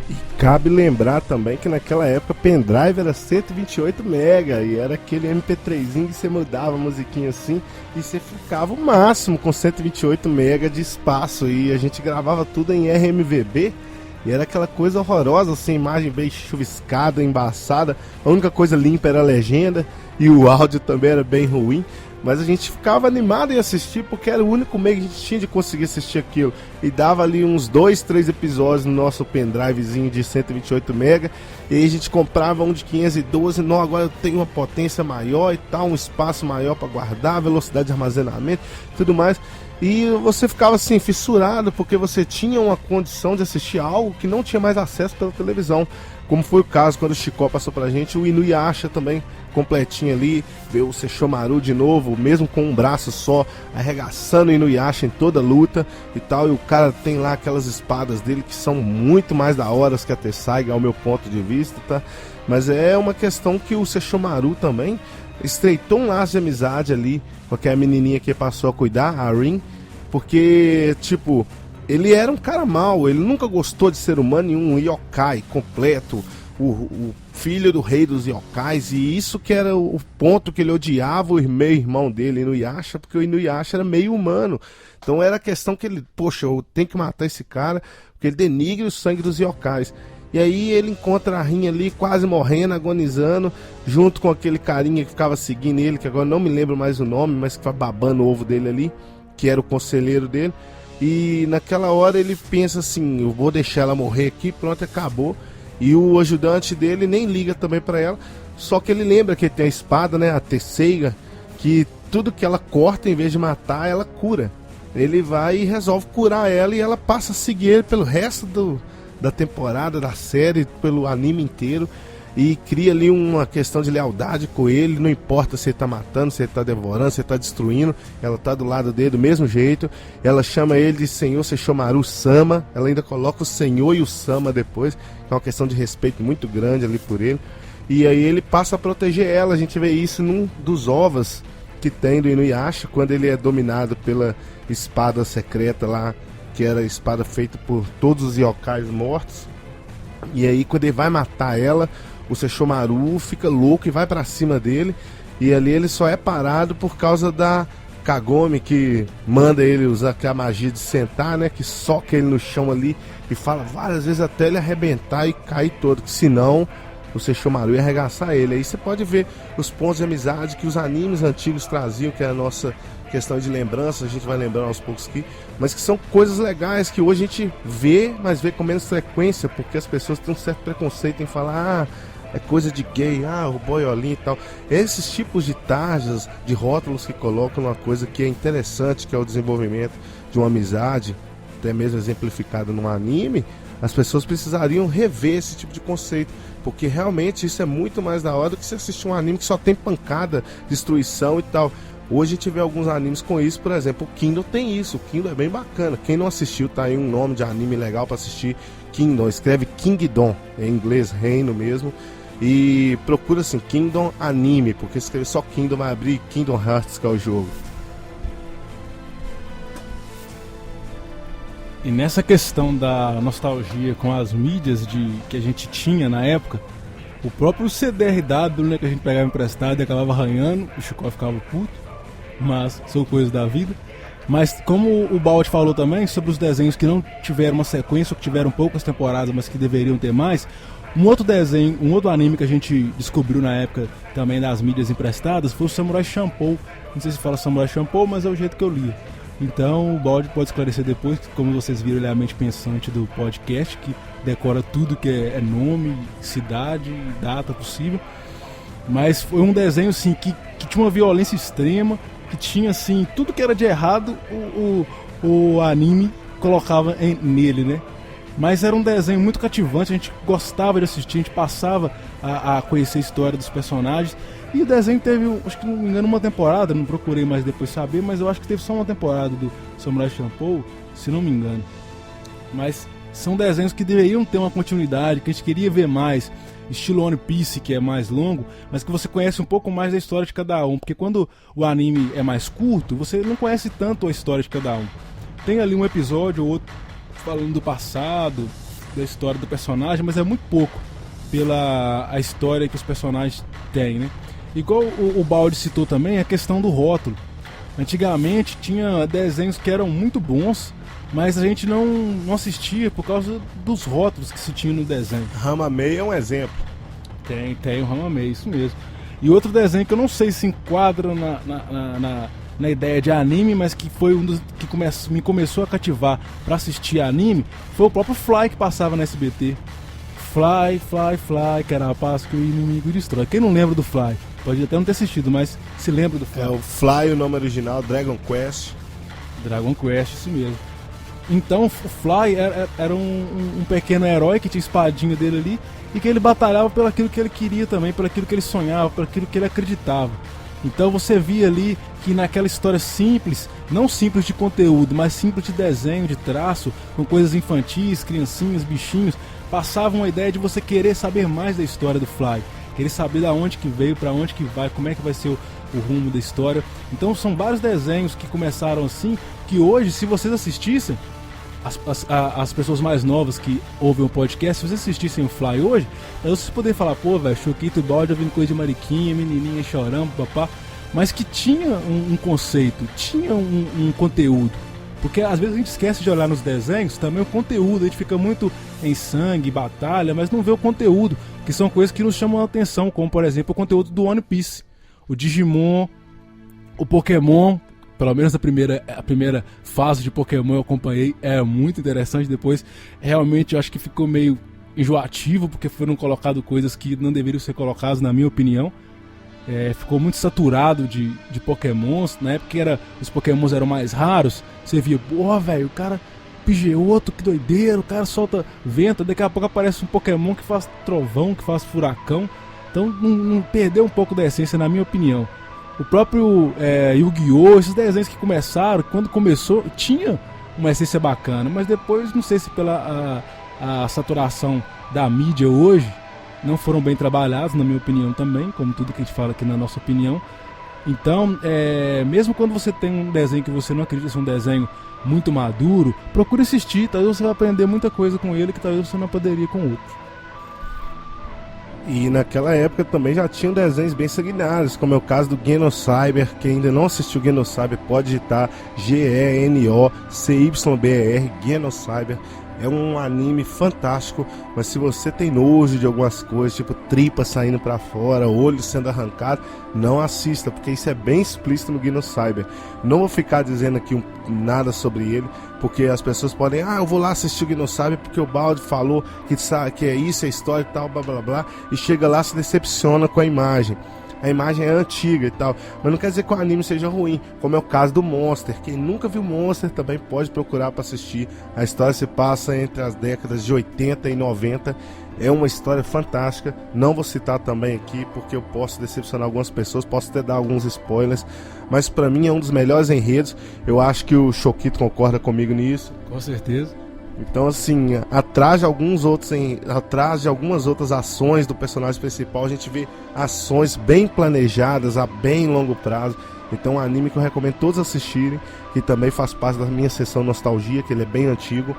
E cabe lembrar também que naquela época pendrive era 128 mega e era aquele MP3zinho que você mudava a musiquinha assim e você ficava o máximo com 128 mega de espaço e a gente gravava tudo em RMVB e era aquela coisa horrorosa, assim, imagem bem chuviscada, embaçada, a única coisa limpa era a legenda e o áudio também era bem ruim. Mas a gente ficava animado em assistir porque era o único meio que a gente tinha de conseguir assistir aquilo. E dava ali uns 2, 3 episódios no nosso pendrivezinho de 128 MB. E aí a gente comprava um de 512. Não, agora eu tenho uma potência maior e tal, um espaço maior para guardar, velocidade de armazenamento, tudo mais. E você ficava assim, fissurado, porque você tinha uma condição de assistir algo que não tinha mais acesso pela televisão. Como foi o caso quando o Chicó passou pra gente, o Inuyasha também, completinho ali, veio o Sesshomaru de novo, mesmo com um braço só, arregaçando o Inuyasha em toda luta e tal, e o cara tem lá aquelas espadas dele que são muito mais da hora que a Tessaiga, ao meu ponto de vista, tá? Mas é uma questão que o Sesshomaru também, estreitou um laço de amizade ali com aquela menininha que passou a cuidar, a Rin, porque, tipo, ele era um cara mau, ele nunca gostou de ser humano nenhum, um yokai completo, o filho do rei dos yokais, e isso que era o ponto que ele odiava o meio-irmão dele, Inuyasha, porque o Inuyasha era meio humano. Então era a questão que ele, poxa, eu tenho que matar esse cara, porque ele denigre o sangue dos yokais. E aí ele encontra a Rin ali, quase morrendo, agonizando, junto com aquele carinha que ficava seguindo ele, que agora não me lembro mais o nome, mas que ficava babando o ovo dele ali, que era o conselheiro dele. E naquela hora ele pensa assim, eu vou deixar ela morrer aqui, pronto, acabou. E o ajudante dele nem liga também pra ela, só que ele lembra que tem a espada, né, a Tesseiga, que tudo que ela corta, em vez de matar, ela cura. Ele vai e resolve curar ela e ela passa a seguir ele pelo resto da temporada, da série, pelo anime inteiro, e cria ali uma questão de lealdade com ele, não importa se ele tá matando, se ele tá devorando, se ele tá destruindo, ela tá do lado dele do mesmo jeito, ela chama ele de Senhor Sesshomaru Sama, ela ainda coloca o Senhor e o Sama depois, que é uma questão de respeito muito grande ali por ele, e aí ele passa a proteger ela. A gente vê isso num dos ovos que tem do Inuyasha, quando ele é dominado pela espada secreta lá, que era a espada feita por todos os yokais mortos, e aí quando ele vai matar ela, o Sesshomaru fica louco e vai pra cima dele, e ali ele só é parado por causa da Kagome, que manda ele usar aquela magia de sentar, né, que soca ele no chão ali e fala várias vezes até ele arrebentar e cair todo, que senão o Sesshomaru ia arregaçar ele. Aí você pode ver os pontos de amizade que os animes antigos traziam, que é a nossa questão de lembrança, a gente vai lembrando aos poucos aqui, mas que são coisas legais que hoje a gente vê, mas vê com menos frequência, porque as pessoas têm um certo preconceito em falar, é coisa de gay, o boiolinho e tal. Esses tipos de tarjas, de rótulos que colocam uma coisa que é interessante, que é o desenvolvimento de uma amizade, até mesmo exemplificado num anime, as pessoas precisariam rever esse tipo de conceito, porque realmente isso é muito mais da hora do que você assistir um anime que só tem pancada, destruição e tal. Hoje a gente vê alguns animes com isso, por exemplo, o Kingdom tem isso, o Kingdom é bem bacana. Quem não assistiu, tá aí um nome de anime legal pra assistir, Kingdom, escreve Kingdom, em inglês, reino mesmo, e procura assim, Kingdom Anime, porque se escrever só Kingdom vai abrir Kingdom Hearts, que é o jogo. E nessa questão da nostalgia com as mídias que a gente tinha na época, o próprio CDRW, né, que a gente pegava emprestado e acabava arranhando, o Chico ficava puto, mas são coisas da vida. Mas como o Baldi falou também sobre os desenhos que não tiveram uma sequência, ou que tiveram poucas temporadas, mas que deveriam ter mais, um outro desenho, um outro anime que a gente descobriu na época também das mídias emprestadas foi o Samurai Champloo. Não sei se fala Samurai Champloo, mas é o jeito que eu li. Então o Baldi pode esclarecer depois, como vocês viram, ele é a mente pensante do podcast, que decora tudo que é nome, cidade, data possível. Mas foi um desenho assim que tinha uma violência extrema, que tinha assim tudo que era de errado, o anime colocava nele, né? Mas era um desenho muito cativante, a gente gostava de assistir, a gente passava a conhecer a história dos personagens. E o desenho teve, acho que não me engano, uma temporada, não procurei mais depois saber, mas eu acho que teve só uma temporada do Samurai Champloo, se não me engano. Mas são desenhos que deveriam ter uma continuidade, que a gente queria ver mais, estilo One Piece, que é mais longo, mas que você conhece um pouco mais da história de cada um, porque quando o anime é mais curto, você não conhece tanto a história de cada um. Tem ali um episódio ou outro falando do passado, da história do personagem, mas é muito pouco pela a história que os personagens têm, né? Igual o Baldi citou também, a questão do rótulo. Antigamente tinha desenhos que eram muito bons, mas a gente não assistia por causa dos rótulos que se tinha no desenho. Hamamei é um exemplo. Tem o Hamamei, isso mesmo. E outro desenho que eu não sei se enquadra na ideia de anime, mas que foi um dos que me começou a cativar para assistir anime, foi o próprio Fly, que passava na SBT. Fly, que era a paz que o inimigo destrói. Quem não lembra do Fly? Pode até não ter assistido, mas se lembra do Fly. É o Fly, o nome original, Dragon Quest. Dragon Quest, isso mesmo. Então o Fly era um pequeno herói que tinha espadinha dele ali e que ele batalhava pelo aquilo que ele queria também, pelo aquilo que ele sonhava, pelo aquilo que ele acreditava. Então você via ali que naquela história simples, não simples de conteúdo, mas simples de desenho, de traço, com coisas infantis, criancinhas, bichinhos, passava uma ideia de você querer saber mais da história do Fly. querer saber da onde que veio, para onde que vai, como é que vai ser o rumo da história. Então são vários desenhos que começaram assim, que hoje, se vocês assistissem, as pessoas mais novas que ouvem o podcast, se vocês assistissem o Fly hoje, aí vocês poderiam falar, pô, velho, Choquito Balde ouvindo coisa de mariquinha, menininha chorando, papá, mas que tinha um conceito, tinha um conteúdo. Porque às vezes a gente esquece de olhar nos desenhos também o conteúdo, a gente fica muito em sangue, batalha, mas não vê o conteúdo, que são coisas que nos chamam a atenção, como por exemplo o conteúdo do One Piece, o Digimon, o Pokémon. Pelo menos a primeira fase de Pokémon eu acompanhei, é muito interessante. Depois realmente eu acho que ficou meio enjoativo, porque foram colocadas coisas que não deveriam ser colocadas, na minha opinião. Ficou muito saturado de Pokémons. Na época os Pokémons eram mais raros, você via, porra, velho, o cara Pidgeotto, que doideira, o cara solta vento, daqui a pouco aparece um Pokémon que faz trovão, que faz furacão. Então não perdeu um pouco da essência, na minha opinião. O próprio Yu-Gi-Oh!, esses desenhos que começaram, quando começou, tinha uma essência bacana, mas depois, não sei se pela a saturação da mídia hoje, não foram bem trabalhados, na minha opinião também, como tudo que a gente fala aqui na nossa opinião. Então, mesmo quando você tem um desenho que você não acredita ser um desenho muito maduro, procure assistir, talvez você vai aprender muita coisa com ele que talvez você não poderia com outro. E naquela época também já tinham desenhos bem sanguinários, como é o caso do Genocyber. Quem ainda não assistiu Genocyber pode digitar GENOCYBER, Genocyber. É um anime fantástico, mas se você tem nojo de algumas coisas, tipo tripa saindo pra fora, olho sendo arrancado, não assista, porque isso é bem explícito no Genocyber. Não vou ficar dizendo aqui nada sobre ele, porque as pessoas podem, eu vou lá assistir o Genocyber porque o Balde falou que é isso, é história e tal, blá blá blá, e chega lá, se decepciona com a imagem. A imagem é antiga e tal, mas não quer dizer que o anime seja ruim, como é o caso do Monster. Quem nunca viu Monster também pode procurar para assistir. A história se passa entre as décadas de 80 e 90. É uma história fantástica. Não vou citar também aqui porque eu posso decepcionar algumas pessoas, posso até dar alguns spoilers, mas para mim é um dos melhores enredos. Eu acho que o Choquito concorda comigo nisso. Com certeza. Então, assim, atrás de algumas outras ações do personagem principal, a gente vê ações bem planejadas a bem longo prazo. Então, é um anime que eu recomendo todos assistirem, que também faz parte da minha sessão nostalgia, que ele é bem antigo.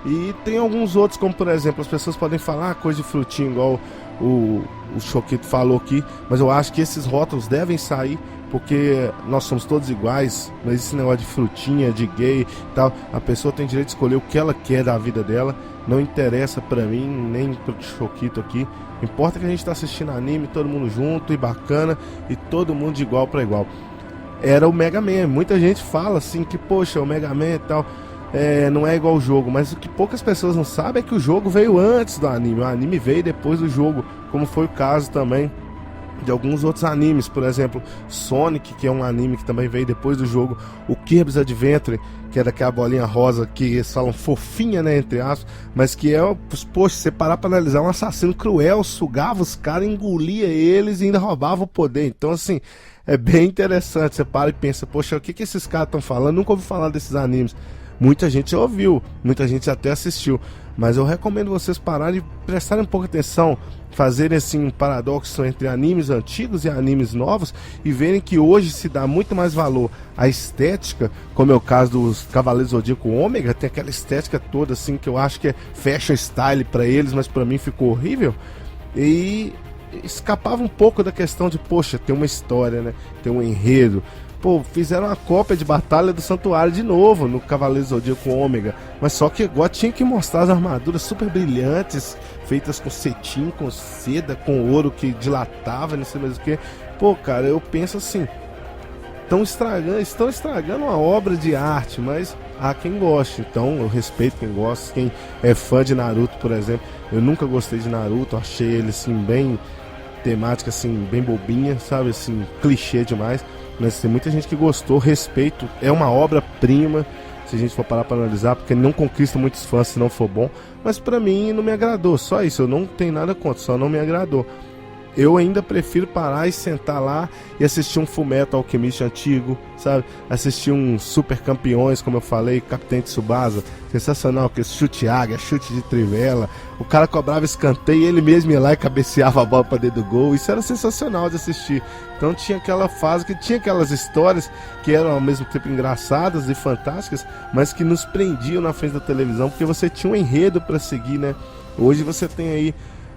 E tem alguns outros, como por exemplo, as pessoas podem falar coisa de frutinha, igual o Choquito falou aqui, mas eu acho que esses rótulos devem sair, porque nós somos todos iguais, não existe esse negócio de frutinha, de gay e tal. A pessoa tem direito de escolher o que ela quer da vida dela, não interessa pra mim, nem pro Choquito aqui. Importa que a gente tá assistindo anime, todo mundo junto e bacana, e todo mundo de igual pra igual. Era o Mega Man, muita gente fala assim que, poxa, o Mega Man e tal, não é igual o jogo, mas o que poucas pessoas não sabem é que o jogo veio antes do anime, o anime veio depois do jogo, como foi o caso também de alguns outros animes, por exemplo, Sonic, que é um anime que também veio depois do jogo, o Kirby's Adventure, que é daquela bolinha rosa que eles falam fofinha, né, entre aspas, mas que poxa, você parar pra analisar, um assassino cruel, sugava os caras, engolia eles e ainda roubava o poder. Então, assim, é bem interessante, você para e pensa, poxa, o que esses caras estão falando? Nunca ouvi falar desses animes. Muita gente ouviu, muita gente até assistiu, mas eu recomendo vocês pararem e prestarem um pouco de atenção, fazerem assim um paradoxo entre animes antigos e animes novos e verem que hoje se dá muito mais valor à estética, como é o caso dos Cavaleiros Zodíaco Ômega, tem aquela estética toda assim que eu acho que é fashion style pra eles, mas pra mim ficou horrível, e escapava um pouco da questão de, poxa, tem uma história, né, tem um enredo. Pô, fizeram uma cópia de Batalha do Santuário de novo no Cavaleiro Zodíaco Ômega, mas só que agora tinha que mostrar as armaduras super brilhantes, feitas com cetim, com seda, com ouro que dilatava, não sei mais o que. Pô, cara, eu penso assim, estão estragando uma obra de arte, mas há quem goste, então eu respeito quem gosta. Quem é fã de Naruto, por exemplo, eu nunca gostei de Naruto, achei ele assim bem temática, assim, bem bobinha, sabe, assim, clichê demais. Mas tem muita gente que gostou, respeito, é uma obra-prima, se a gente for parar para analisar, porque não conquista muitos fãs se não for bom, mas pra mim não me agradou, só isso, eu não tenho nada contra, só não me agradou. eu ainda prefiro parar e sentar lá e assistir um Fullmetal Alchemist antigo, sabe? Assistir um Super Campeões, como eu falei, Capitão Tsubasa, sensacional, que chute águia, chute de trivela, o cara cobrava escanteio e ele mesmo ia lá e cabeceava a bola pra dentro do gol, isso era sensacional de assistir. Então tinha aquela fase que tinha aquelas histórias que eram ao mesmo tempo engraçadas e fantásticas, mas que nos prendiam na frente da televisão, porque você tinha um enredo pra seguir, né? Hoje você tem aí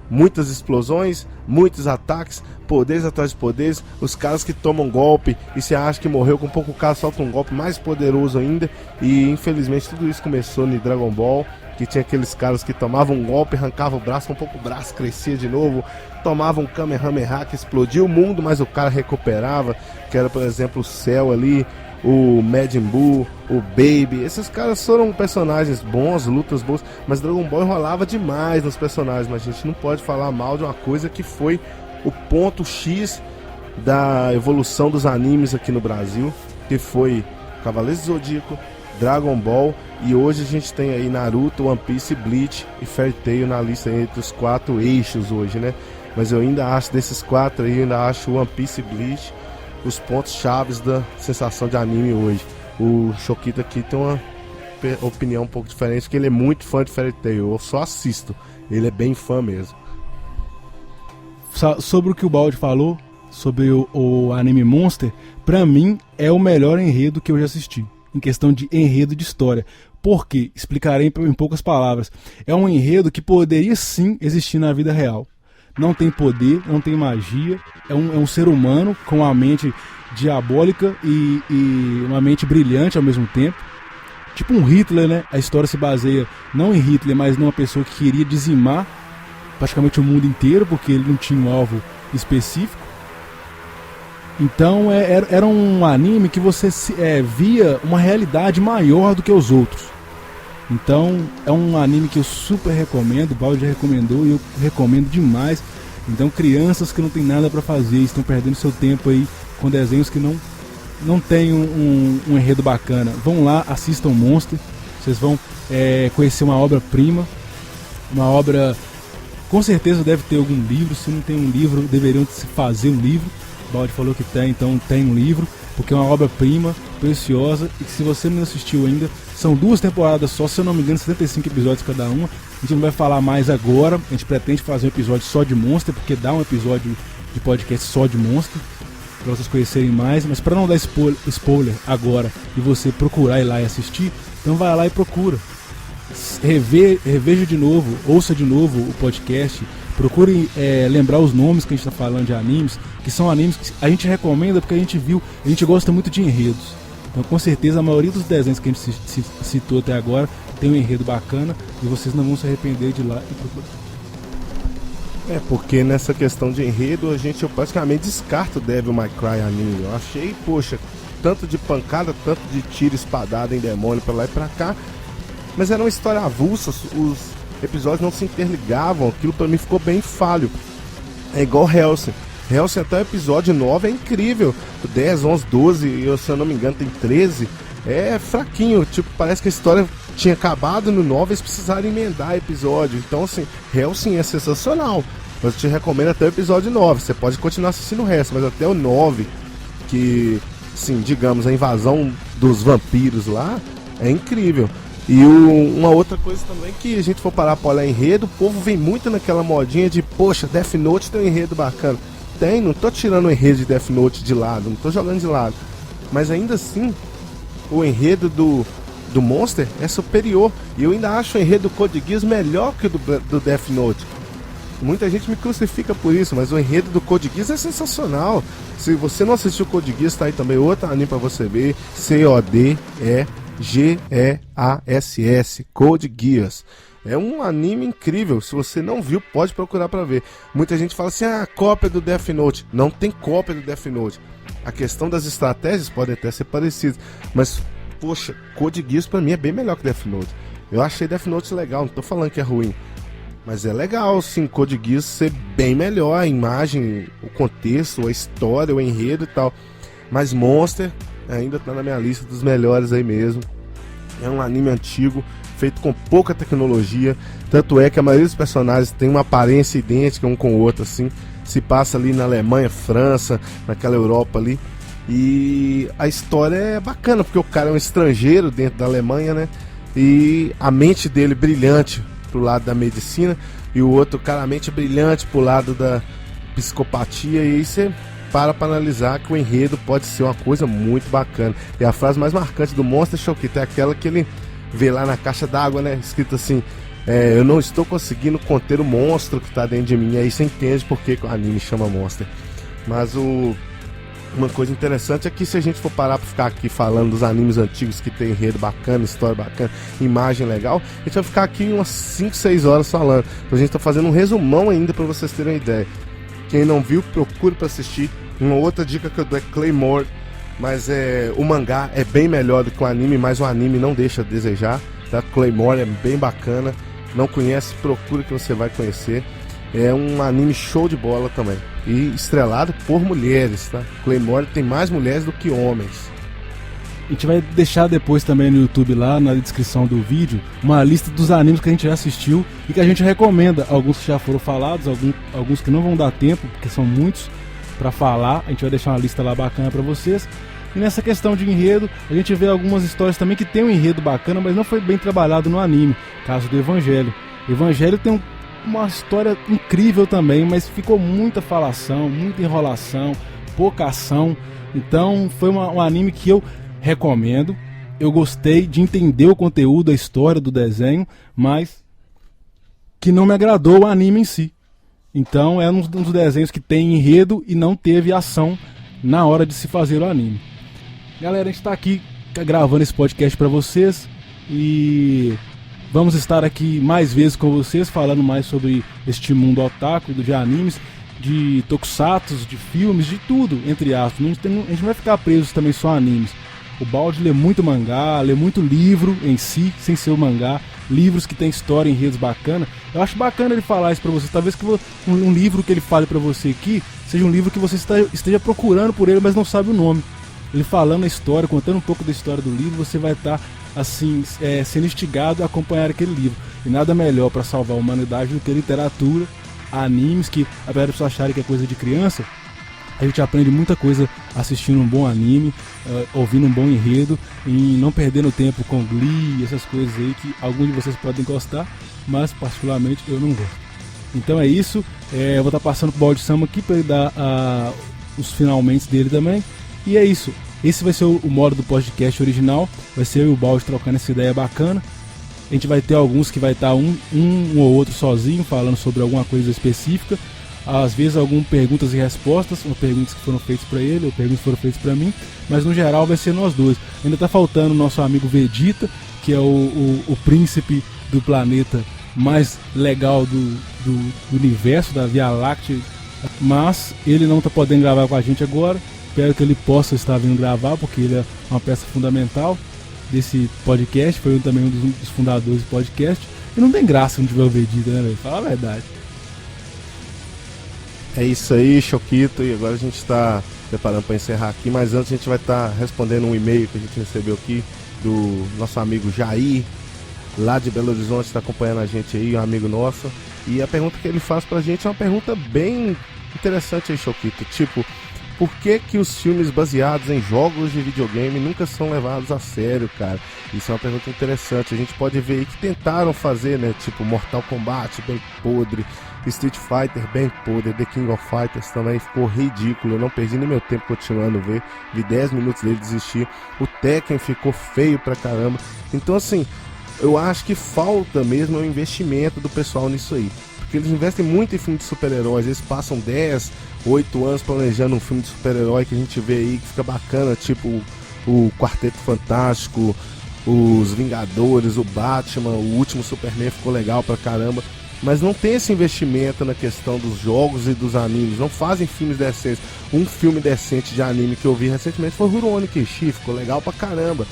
muitas explosões, muitos ataques, poderes atrás de poderes, os caras que tomam golpe e você acha que morreu, com pouco o cara solta um golpe mais poderoso ainda. E infelizmente tudo isso começou no Dragon Ball, que tinha aqueles caras que tomavam um golpe, arrancavam o braço, um pouco o braço crescia de novo, tomavam um Kamehameha que explodia o mundo, mas o cara recuperava, que era por exemplo o Cell ali, o Majin Buu, o Baby. Esses caras foram personagens bons, lutas boas, mas Dragon Ball enrolava demais nos personagens. Mas a gente não pode falar mal de uma coisa que foi o ponto X da evolução dos animes aqui no Brasil, que foi Cavaleiros do Zodíaco, Dragon Ball, e hoje a gente tem aí Naruto, One Piece, Bleach e Fairy Tail na lista entre os 4 eixos hoje, né? Mas eu ainda acho desses 4 aí, eu ainda acho One Piece e Bleach os pontos chaves da sensação de anime hoje. O Choquito aqui tem uma opinião um pouco diferente, porque ele é muito fã de Fairy Tail. Eu só assisto, ele é bem fã mesmo. Sobre o que o Baldi falou, sobre o anime Monster, pra mim é o melhor enredo que eu já assisti, em questão de enredo de história. Por quê? Explicarei em poucas palavras. É um enredo que poderia sim existir na vida real. Não tem poder, não tem magia, é um ser humano com uma mente diabólica e uma mente brilhante ao mesmo tempo. Tipo um Hitler, né? A história se baseia não em Hitler, mas numa pessoa que queria dizimar praticamente o mundo inteiro, porque ele não tinha um alvo específico. Então era um anime que você via uma realidade maior do que os outros. Então é um anime que eu super recomendo, o Baldi já recomendou e eu recomendo demais. Então crianças que não tem nada pra fazer, estão perdendo seu tempo aí com desenhos que não tem um enredo bacana, vão lá, assistam Monster, vocês vão conhecer uma obra-prima, uma obra, com certeza deve ter algum livro, se não tem um livro, deveriam se fazer um livro. O Baldi falou que tem, então tem um livro, porque é uma obra-prima, preciosa, e que se você não assistiu ainda, são 2 temporadas só, se eu não me engano, 75 episódios cada uma. A gente não vai falar mais agora, a gente pretende fazer um episódio só de Monster, porque dá um episódio de podcast só de Monster, para vocês conhecerem mais, mas para não dar spoiler agora e você procurar ir lá e assistir, então vai lá e procura. Reveja de novo, ouça de novo o podcast, procure lembrar os nomes que a gente está falando de animes, que são animes que a gente recomenda porque a gente viu, a gente gosta muito de enredos. Então com certeza a maioria dos desenhos que a gente citou até agora tem um enredo bacana e vocês não vão se arrepender de ir lá e procurar. Porque nessa questão de enredo eu basicamente descarto o Devil May Cry anime. Eu achei, poxa, tanto de pancada, tanto de tiro, espadada em demônio pra lá e pra cá, mas era uma história avulsa, os episódios não se interligavam, aquilo pra mim ficou bem falho. É igual Hellsing até o episódio 9 é incrível, o 10, 11, 12, e se eu não me engano tem 13, é fraquinho, tipo, parece que a história tinha acabado no 9 e eles precisaram emendar episódio. Então assim, Hellsing é sensacional, mas eu te recomendo até o episódio 9, você pode continuar assistindo o resto, mas até o 9, que, assim, digamos, a invasão dos vampiros lá, é incrível. E uma outra coisa também, que a gente for parar pra olhar enredo, o povo vem muito naquela modinha de, poxa, Death Note tem um enredo bacana. Tem, não tô tirando o enredo de Death Note de lado, não tô jogando de lado, mas ainda assim, o enredo do Monster é superior, e eu ainda acho o enredo do Code Geass melhor que o do Death Note. Muita gente me crucifica por isso, mas o enredo do Code Geass é sensacional. Se você não assistiu o Code Geass, tá aí também outro anime pra você ver, CODEGEASS, Code Geass. É um anime incrível, se você não viu, pode procurar pra ver. Muita gente fala assim, cópia do Death Note. Não tem cópia do Death Note. A questão das estratégias pode até ser parecidas, mas, poxa, Code Geass pra mim é bem melhor que Death Note. Eu achei Death Note legal, não tô falando que é ruim, mas é legal, sim, Code Geass ser bem melhor, a imagem, o contexto, a história, o enredo e tal. Mas Monster ainda tá na minha lista dos melhores aí mesmo. É um anime antigo, feito com pouca tecnologia, tanto é que a maioria dos personagens tem uma aparência idêntica um com o outro, assim. se passa ali na Alemanha, França, naquela Europa ali. E a história é bacana, porque o cara é um estrangeiro dentro da Alemanha, né? E a mente dele brilhante pro lado da medicina, e o outro cara, a mente brilhante pro lado da psicopatia. E aí você para analisar que o enredo pode ser uma coisa muito bacana. E a frase mais marcante do Monster Choquito é aquela que ele vê lá na caixa d'água, né? Escrito assim: eu não estou conseguindo conter o monstro que está dentro de mim. E aí você entende por que o anime chama Monster. Mas uma coisa interessante é que, se a gente for parar para ficar aqui falando dos animes antigos que tem enredo bacana, história bacana, imagem legal, a gente vai ficar aqui umas 5, 6 horas falando. Então a gente está fazendo um resumão ainda para vocês terem uma ideia. Quem não viu, procure para assistir. Uma outra dica que eu dou é Claymore, mas o mangá é bem melhor do que o anime, mas o anime não deixa a desejar, tá? Claymore é bem bacana. Não conhece, procura que você vai conhecer. É um anime show de bola também. E estrelado por mulheres, tá? Claymore tem mais mulheres do que homens. A gente vai deixar depois também no YouTube, lá na descrição do vídeo, uma lista dos animes que a gente já assistiu e que a gente recomenda. Alguns que já foram falados, alguns que não vão dar tempo, porque são muitos para falar. A gente vai deixar uma lista lá bacana para vocês. E nessa questão de enredo, a gente vê algumas histórias também que tem um enredo bacana, mas não foi bem trabalhado no anime. Caso do Evangelho. Evangelho tem uma história incrível também, mas ficou muita falação, muita enrolação, pouca ação. Então foi um anime que eu recomendo. Eu gostei de entender o conteúdo, a história do desenho, mas que não me agradou o anime em si. Então é um dos desenhos que tem enredo e não teve ação na hora de se fazer o anime. Galera, a gente está aqui gravando esse podcast para vocês e vamos estar aqui mais vezes com vocês, falando mais sobre este mundo otaku, de animes, de tokusatsu, de filmes, de tudo, entre aspas. A gente não vai ficar preso também só a animes. O Balde lê muito mangá, lê muito livro em si, sem ser o mangá. Livros que tem história, enredos bacana. Eu acho bacana ele falar isso pra você. Talvez que um livro que ele fale pra você aqui seja um livro que você esteja procurando por ele, mas não sabe o nome. Ele falando a história, contando um pouco da história do livro, você vai estar assim, sendo instigado a acompanhar aquele livro. E nada melhor para salvar a humanidade do que literatura, animes, que apesar de pessoas acharem que é coisa de criança, a gente aprende muita coisa assistindo um bom anime, ouvindo um bom enredo e não perdendo tempo com Glee, essas coisas aí que alguns de vocês podem gostar, mas particularmente eu não gosto. Então é isso, eu vou estar passando pro Balde Sama aqui para ele dar os finalmente dele também. E é isso, esse vai ser o modo do podcast original, vai ser eu e o Balde trocando essa ideia bacana. A gente vai ter alguns que vai estar um ou outro sozinho falando sobre alguma coisa específica. Às vezes algumas perguntas e respostas, ou perguntas que foram feitas para ele, ou perguntas que foram feitas para mim, mas no geral vai ser nós dois. Ainda tá faltando o nosso amigo Vegeta, que é o príncipe do planeta mais legal do universo, da Via Láctea, mas ele não tá podendo gravar com a gente agora. Espero que ele possa estar vindo gravar, porque ele é uma peça fundamental desse podcast, foi também um dos fundadores do podcast. E não tem graça não tiver o Vegeta, né, velho? Fala a verdade. É isso aí, Choquito, e agora a gente está preparando para encerrar aqui, mas antes a gente vai estar respondendo um e-mail que a gente recebeu aqui do nosso amigo Jair, lá de Belo Horizonte, está acompanhando a gente aí, um amigo nosso, e a pergunta que ele faz pra gente é uma pergunta bem interessante aí, Choquito, tipo, por que que os filmes baseados em jogos de videogame nunca são levados a sério, cara? Isso é uma pergunta interessante. A gente pode ver aí que tentaram fazer, né? Tipo, Mortal Kombat, bem podre. Street Fighter, bem podre. The King of Fighters também ficou ridículo. Eu não perdi nem meu tempo continuando a ver. Vi 10 minutos dele desistir. O Tekken ficou feio pra caramba. Então, assim, eu acho que falta mesmo o investimento do pessoal nisso aí. Porque eles investem muito em filme de super-heróis. Eles passam 10, 8 anos planejando um filme de super-herói que a gente vê aí, que fica bacana, tipo o Quarteto Fantástico, os Vingadores, o Batman, o último Superman ficou legal pra caramba. Mas não tem esse investimento na questão dos jogos e dos animes. Não fazem filmes decentes. Um filme decente de anime que eu vi recentemente foi Rurouni Kenshin, ficou legal pra caramba.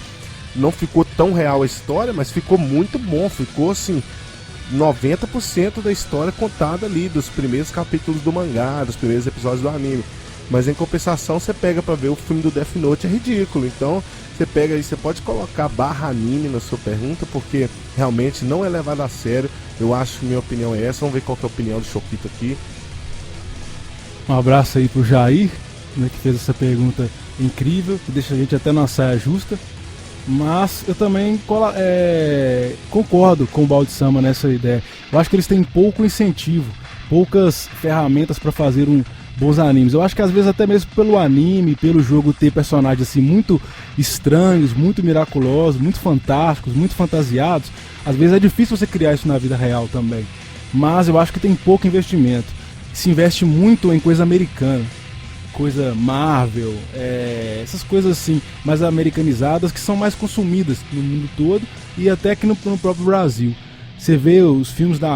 Não ficou tão real a história, mas ficou muito bom. Ficou assim, 90% da história contada ali, dos primeiros capítulos do mangá, dos primeiros episódios do anime. Mas em compensação, você pega pra ver o filme do Death Note, é ridículo. Então você pega aí, você pode colocar /anime na sua pergunta, porque realmente não é levado a sério. Eu acho que minha opinião é essa. Vamos ver qual que é a opinião do Choquito aqui. Um abraço aí pro Jair, né, que fez essa pergunta incrível, que deixa a gente até na saia justa. Mas eu também concordo com o Balde-sama nessa ideia. Eu acho que eles têm pouco incentivo, poucas ferramentas para fazer bons animes. Eu acho que às vezes até mesmo pelo anime, pelo jogo ter personagens assim muito estranhos, muito miraculosos, muito fantásticos, muito fantasiados, às vezes é difícil você criar isso na vida real também. Mas eu acho que tem pouco investimento. Se investe muito em coisa americana, coisa Marvel, essas coisas assim mais americanizadas, que são mais consumidas no mundo todo e até aqui no próprio Brasil. Você vê os filmes do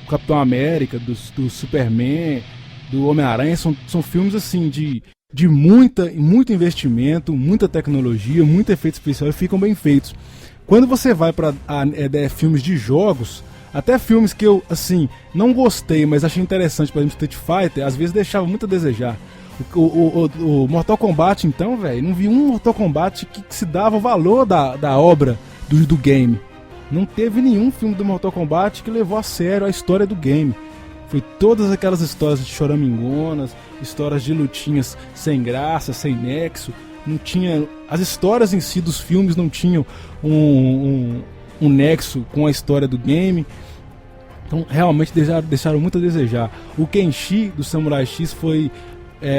Capitão América, do Superman, do Homem-Aranha, são filmes assim de muito investimento, muita tecnologia, muito efeito especial e ficam bem feitos. Quando você vai para filmes de jogos, até filmes que eu assim não gostei, mas achei interessante, por exemplo, Street Fighter, às vezes deixava muito a desejar. O Mortal Kombat, então, velho, não vi um Mortal Kombat que se dava o valor da obra do game. Não teve nenhum filme do Mortal Kombat que levou a sério a história do game. Foi todas aquelas histórias de choramingonas, histórias de lutinhas sem graça, sem nexo. Não tinha, as histórias em si dos filmes não tinham um nexo com a história do game. Então realmente deixaram muito a desejar. O Kenshi do Samurai X foi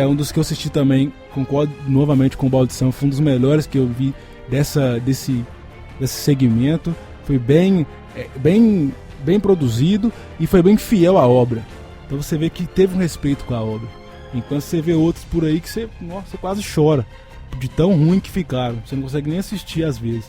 um dos que eu assisti também. Concordo novamente com o Balde-sama, foi um dos melhores que eu vi desse segmento. Foi bem produzido e foi bem fiel à obra. Então você vê que teve um respeito com a obra. Enquanto você vê outros por aí que você quase chora de tão ruim que ficaram. Você não consegue nem assistir às vezes.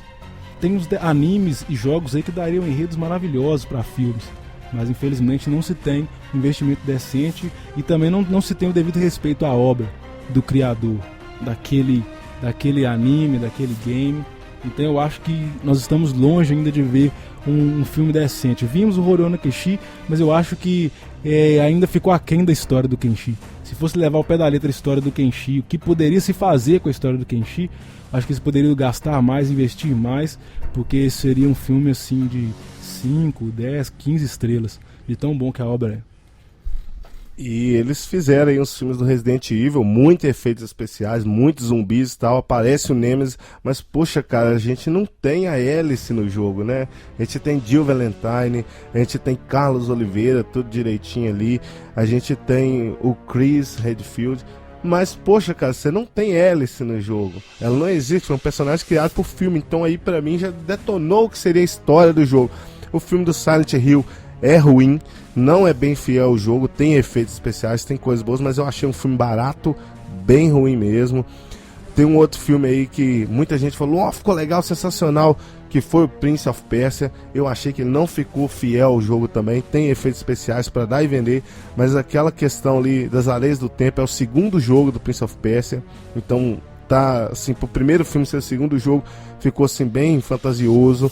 Tem uns animes e jogos aí que dariam enredos maravilhosos para filmes, mas infelizmente não se tem investimento decente e também não se tem o devido respeito à obra do criador daquele anime, daquele game. Então eu acho que nós estamos longe ainda de ver um filme decente. Vimos o Rurouni Kenshin, mas eu acho que ainda ficou aquém da história do Kenshin. Se fosse levar ao pé da letra a história do Kenshin, o que poderia se fazer com a história do Kenshin, acho que eles poderiam gastar mais, investir mais, porque seria um filme assim de 5, 10, 15 estrelas, de tão bom que a obra é. E eles fizeram aí uns filmes do Resident Evil, muitos efeitos especiais, muitos zumbis e tal, aparece o Nemesis, mas poxa cara, a gente não tem a Alice no jogo, né? A gente tem Jill Valentine, a gente tem Carlos Oliveira, tudo direitinho ali, a gente tem o Chris Redfield, mas poxa cara, você não tem Alice no jogo, ela não existe, foi um personagem criado por filme, então aí pra mim já detonou o que seria a história do jogo. O filme do Silent Hill é ruim, não é bem fiel ao jogo, tem efeitos especiais, tem coisas boas, mas eu achei um filme barato, bem ruim mesmo. Tem um outro filme aí que muita gente falou, ficou legal, sensacional, que foi o Prince of Persia. Eu achei que ele não ficou fiel ao jogo também, tem efeitos especiais para dar e vender, mas aquela questão ali das Areias do Tempo é o segundo jogo do Prince of Persia, então tá assim, pro primeiro filme ser o segundo jogo, ficou assim bem fantasioso.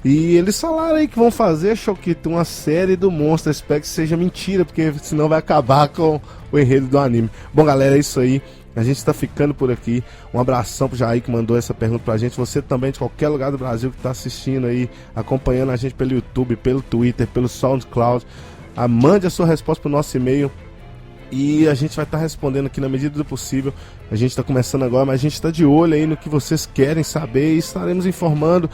E eles falaram aí que vão fazer, Choquito, uma série do Monster. Espero que seja mentira, porque senão vai acabar com o enredo do anime. Bom, galera, é isso aí. A gente tá ficando por aqui. Um abração pro Jair que mandou essa pergunta pra gente. Você também de qualquer lugar do Brasil que tá assistindo aí, acompanhando a gente pelo YouTube, pelo Twitter, pelo SoundCloud. Mande a sua resposta pro nosso e-mail. E a gente vai estar respondendo aqui na medida do possível. A gente tá começando agora, mas a gente tá de olho aí no que vocês querem saber. E estaremos informando,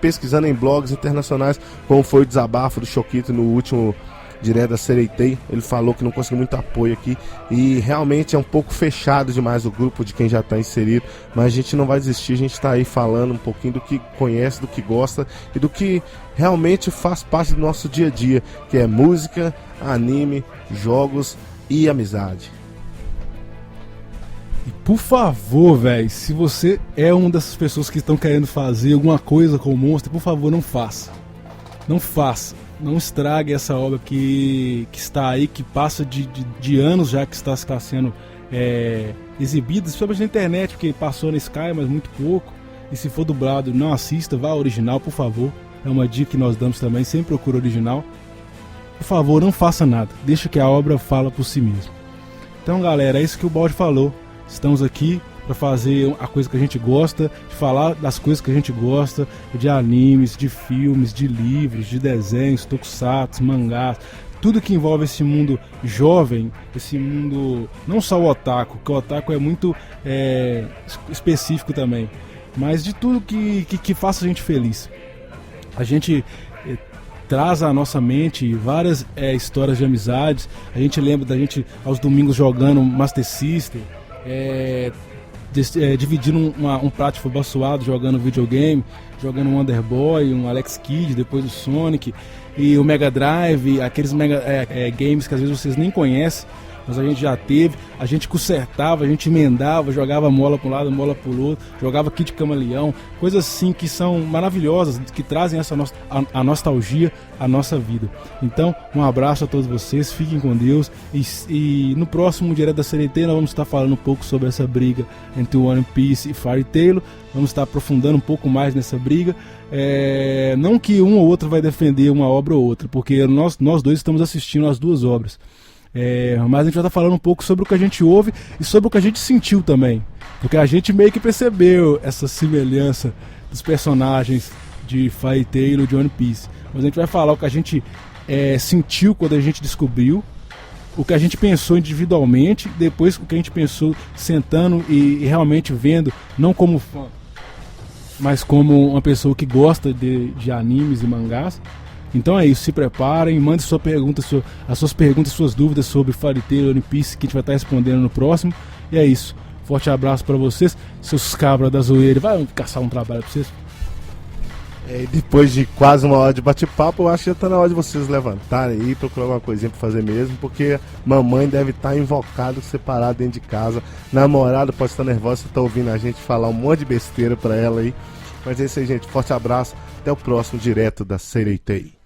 pesquisando em blogs internacionais, como foi o desabafo do Choquito no último direto da Sereitei. Ele falou que não conseguiu muito apoio aqui e realmente é um pouco fechado demais o grupo de quem já está inserido, mas a gente não vai desistir, a gente está aí falando um pouquinho do que conhece, do que gosta e do que realmente faz parte do nosso dia a dia, que é música, anime, jogos e amizade. E por favor, velho, se você é uma dessas pessoas que estão querendo fazer alguma coisa com o Monster, por favor, não faça. Não faça. Não estrague essa obra que está aí, que passa de anos já que está sendo exibida, principalmente na internet, porque passou na Sky, mas muito pouco. E se for dublado, não assista, vá ao original, por favor. É uma dica que nós damos também, sempre procura original. Por favor, não faça nada. Deixa que a obra fala por si mesma. Então, galera, é isso que o Balde falou. Estamos aqui para fazer a coisa que a gente gosta, de falar das coisas que a gente gosta, de animes, de filmes, de livros, de desenhos, tokusatsu, mangás, tudo que envolve esse mundo jovem, esse mundo, não só o otaku, que o otaku é muito específico também, mas de tudo que faça a gente feliz. A gente traz à nossa mente várias histórias de amizades. A gente lembra da gente aos domingos jogando Master System, dividindo um prato de fubá suado, jogando videogame, jogando um Wonder Boy, um Alex Kidd, depois o Sonic e o Mega Drive, aqueles games que às vezes vocês nem conhecem, mas a gente já teve. A gente consertava, a gente emendava, jogava mola para um lado, mola para o outro, jogava Kid Camaleão, coisas assim que são maravilhosas, que trazem a nostalgia à nossa vida. Então, um abraço a todos vocês, fiquem com Deus, e no próximo Direto da CLT nós vamos estar falando um pouco sobre essa briga entre One Piece e Fairy Tail. Vamos estar aprofundando um pouco mais nessa briga. Não que um ou outro vai defender uma obra ou outra, porque nós dois estamos assistindo as duas obras. Mas a gente vai estar falando um pouco sobre o que a gente ouve e sobre o que a gente sentiu também, porque a gente meio que percebeu essa semelhança dos personagens de Fairy Tail e de One Piece. Mas a gente vai falar o que a gente sentiu quando a gente descobriu, o que a gente pensou individualmente, depois o que a gente pensou sentando e realmente vendo, não como fã, mas como uma pessoa que gosta de animes e mangás. Então é isso, se preparem, mande sua pergunta, as suas perguntas, suas dúvidas sobre Fairy Tail e One Piece, que a gente vai estar respondendo no próximo. E é isso, forte abraço pra vocês, seus cabras da zoeira. Vai caçar um trabalho pra vocês. Depois de quase uma hora de bate-papo, eu acho que já tá na hora de vocês levantarem e procurar alguma coisinha pra fazer mesmo, porque mamãe deve estar invocada, separada dentro de casa, namorada pode estar nervosa, você tá ouvindo a gente falar um monte de besteira pra ela aí. Mas é isso aí, gente, forte abraço, até o próximo Direto da CLT.